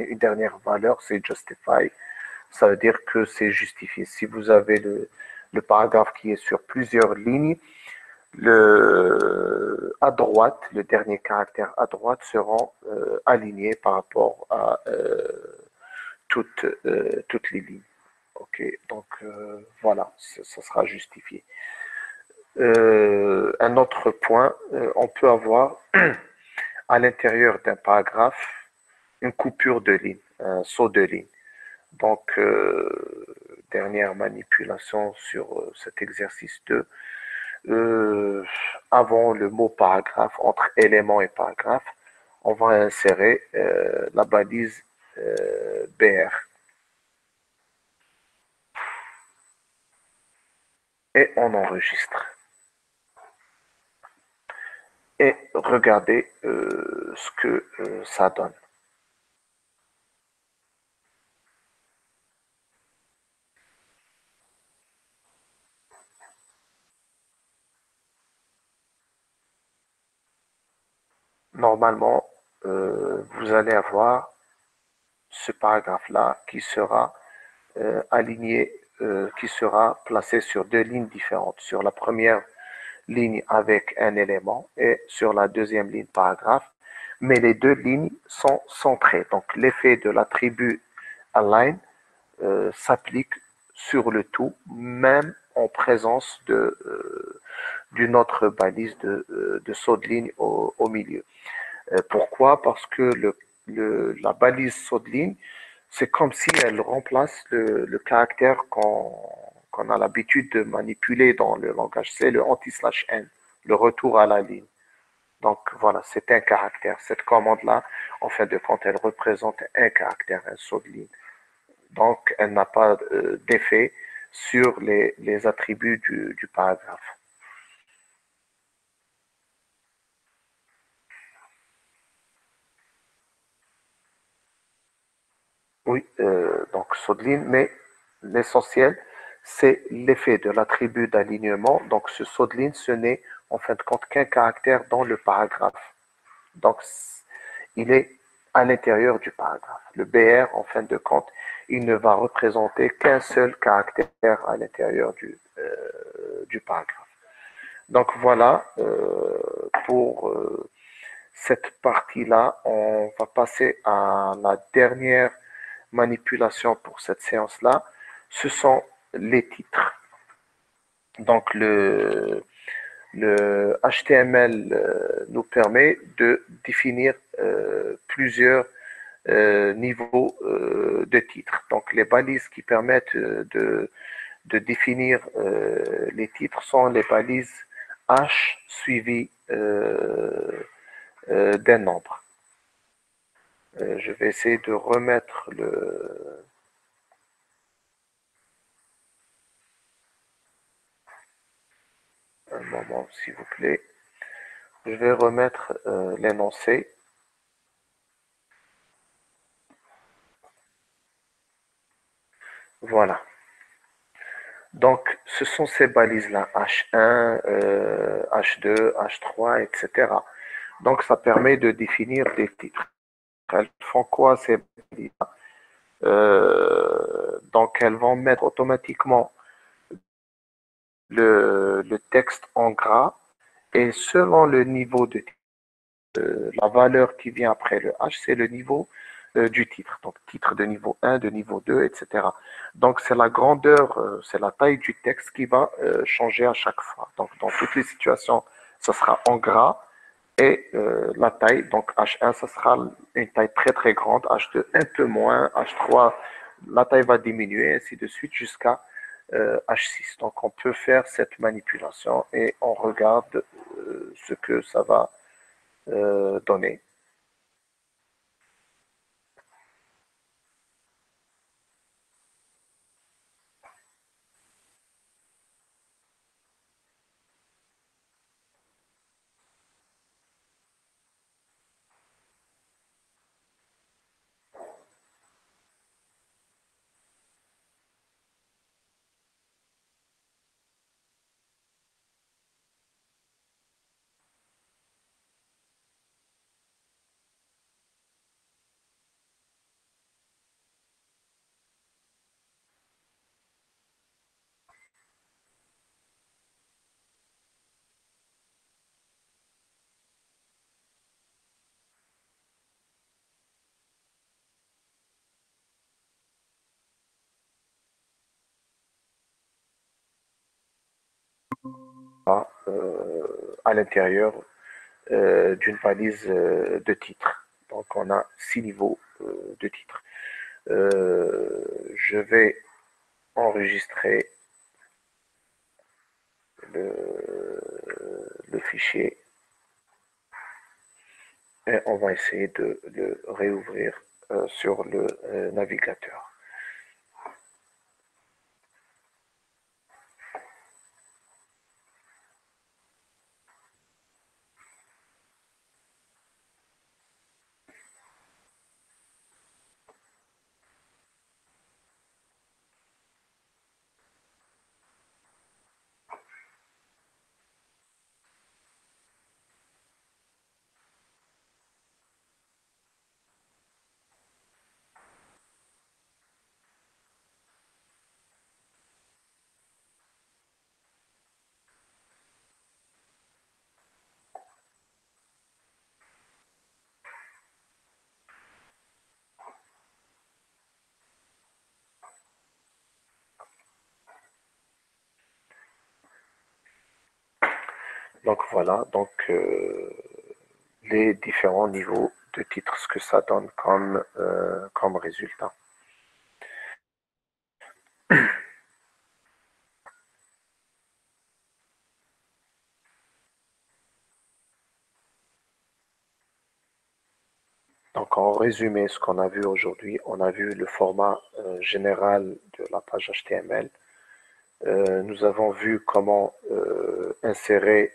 une dernière valeur, c'est justify. Ça veut dire que c'est justifié. Si vous avez le paragraphe qui est sur plusieurs lignes, à droite, le dernier caractère à droite seront alignés par rapport à toutes les lignes. Ok, donc voilà, ça sera justifié. Un autre point, on peut avoir à l'intérieur d'un paragraphe une coupure de ligne, un saut de ligne. Donc, dernière manipulation sur cet exercice 2. Avant le mot paragraphe, entre élément et paragraphe, on va insérer la balise BR. Et on enregistre. Et regardez ce que ça donne. Normalement, vous allez avoir ce paragraphe-là qui sera aligné, qui sera placé sur deux lignes différentes. Sur la première ligne avec un élément et sur la deuxième ligne paragraphe, mais les deux lignes sont centrées. Donc l'effet de l'attribut align s'applique sur le tout, même en présence d'une autre balise de saut de ligne au milieu. Pourquoi? Parce que la balise saut de ligne, c'est comme si elle remplace le caractère qu'on a l'habitude de manipuler dans le langage C, le anti/n, le retour à la ligne. Donc voilà, c'est un caractère. Cette commande-là, en fin de compte, elle représente un caractère, un saut de ligne. Donc elle n'a pas d'effet sur les attributs du paragraphe. Oui, donc saut de ligne, mais l'essentiel, c'est l'effet de l'attribut d'alignement. Donc ce saut de ligne, ce n'est en fin de compte qu'un caractère dans le paragraphe. Donc il est à l'intérieur du paragraphe. Le BR, en fin de compte, il ne va représenter qu'un seul caractère à l'intérieur du paragraphe. Donc voilà pour cette partie-là. On va passer à la dernière manipulation pour cette séance-là. Ce sont les titres. Donc le HTML nous permet de définir plusieurs niveaux de titres. Donc les balises qui permettent de définir les titres sont les balises H suivi d'un nombre. Je vais essayer de remettre un moment, s'il vous plaît. Je vais remettre l'énoncé. Voilà. Donc, ce sont ces balises-là, H1, H2, H3, etc. Donc, ça permet de définir des titres. Elles font quoi ces balises? Donc, elles vont mettre automatiquement le texte en gras et selon le niveau de la valeur qui vient après le H, c'est le niveau du titre. Donc, titre de niveau 1, de niveau 2, etc. Donc, c'est la grandeur, c'est la taille du texte qui va changer à chaque fois. Donc, dans toutes les situations, ça sera en gras et la taille, donc H1, ça sera une taille très très grande, H2 un peu moins, H3, la taille va diminuer, ainsi de suite jusqu'à H6. Donc, on peut faire cette manipulation et on regarde ce que ça va donner. À l'intérieur d'une valise de titres. Donc on a 6 niveaux de titres. Je vais enregistrer le fichier et on va essayer de le réouvrir sur le navigateur. Donc voilà, donc les différents niveaux de titres, ce que ça donne comme résultat. Donc en résumé, ce qu'on a vu aujourd'hui, on a vu le format général de la page HTML. Nous avons vu comment insérer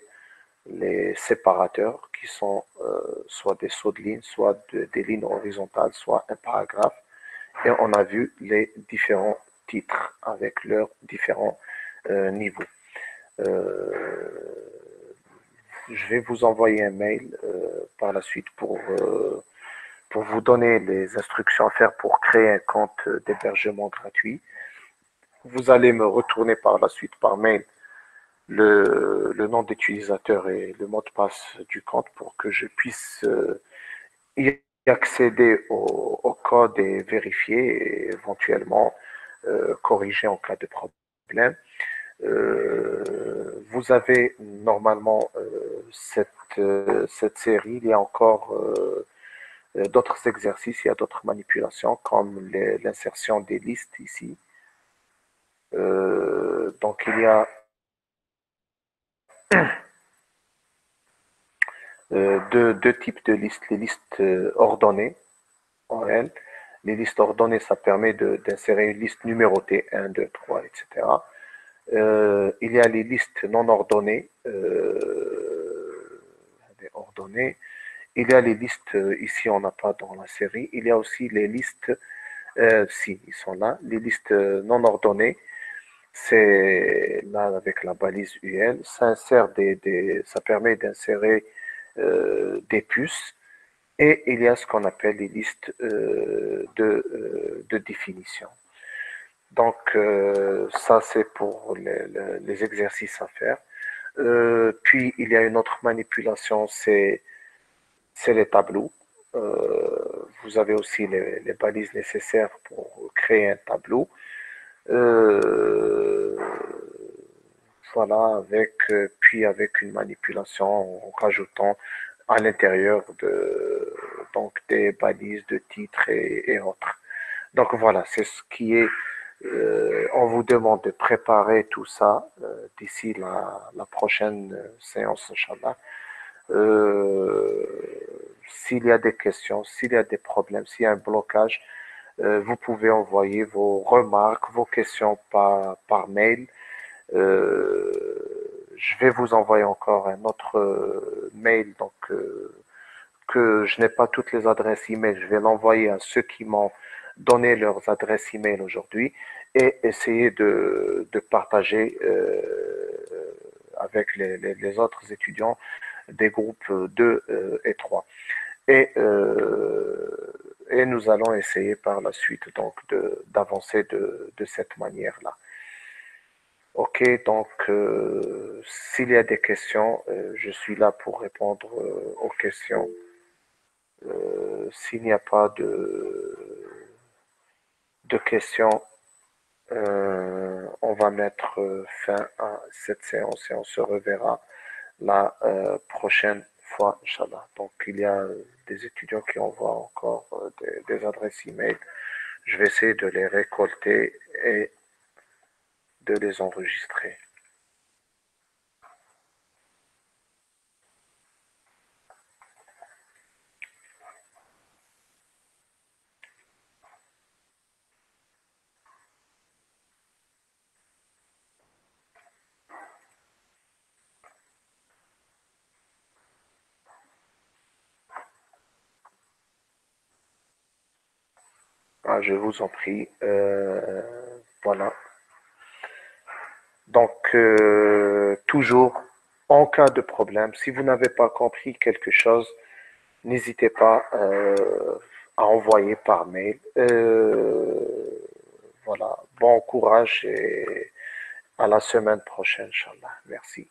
les séparateurs qui sont soit des sauts de ligne, soit des lignes horizontales, soit un paragraphe. Et on a vu les différents titres avec leurs différents niveaux. Je vais vous envoyer un mail par la suite pour vous donner les instructions à faire pour créer un compte d'hébergement gratuit. Vous allez me retourner par la suite par mail le nom d'utilisateur et le mot de passe du compte pour que je puisse y accéder au code et vérifier et éventuellement corriger en cas de problème. Vous avez normalement cette série, il y a encore d'autres exercices, il y a d'autres manipulations comme l'insertion des listes ici. Donc il y a deux types de listes. Les listes ordonnées, OL. Les listes ordonnées, ça permet d'insérer une liste numérotée, 1, 2, 3, etc. Il y a les listes non ordonnées, ordonnées. Il y a les listes, ici on n'a pas dans la série. Il y a aussi les listes, si, ils sont là, les listes non ordonnées. C'est là avec la balise UL. Ça, ça permet d'insérer des puces. Et il y a ce qu'on appelle les listes de définition. Donc, ça, c'est pour les exercices à faire. Puis, il y a une autre manipulation, c'est les tableaux. Vous avez aussi les balises nécessaires pour créer un tableau. Euh, voilà, puis avec une manipulation en rajoutant à l'intérieur donc des balises de titres et autres. Donc voilà, c'est ce qui est. On vous demande de préparer tout ça d'ici la prochaine séance, Inch'Allah. Euh, S'il y a des questions, s'il y a des problèmes, s'il y a un blocage, vous pouvez envoyer vos remarques, vos questions par mail. Euh, je vais vous envoyer encore un autre mail, donc que je n'ai pas toutes les adresses email. Je vais l'envoyer à ceux qui m'ont donné leurs adresses email aujourd'hui et essayer de partager avec les autres étudiants des groupes 2 et 3. Et nous allons essayer par la suite donc d'avancer de cette manière-là. Ok, donc s'il y a des questions, je suis là pour répondre aux questions. S'il n'y a pas de questions, on va mettre fin à cette séance et on se reverra la prochaine fois, Inch'Allah. Donc, il y a des étudiants qui envoient encore des adresses email. Je vais essayer de les récolter et de les enregistrer. Ah, je vous en prie. Voilà. Donc, toujours, en cas de problème, si vous n'avez pas compris quelque chose, n'hésitez pas à envoyer par mail. Voilà. Bon courage et à la semaine prochaine, Inch'Allah. Merci.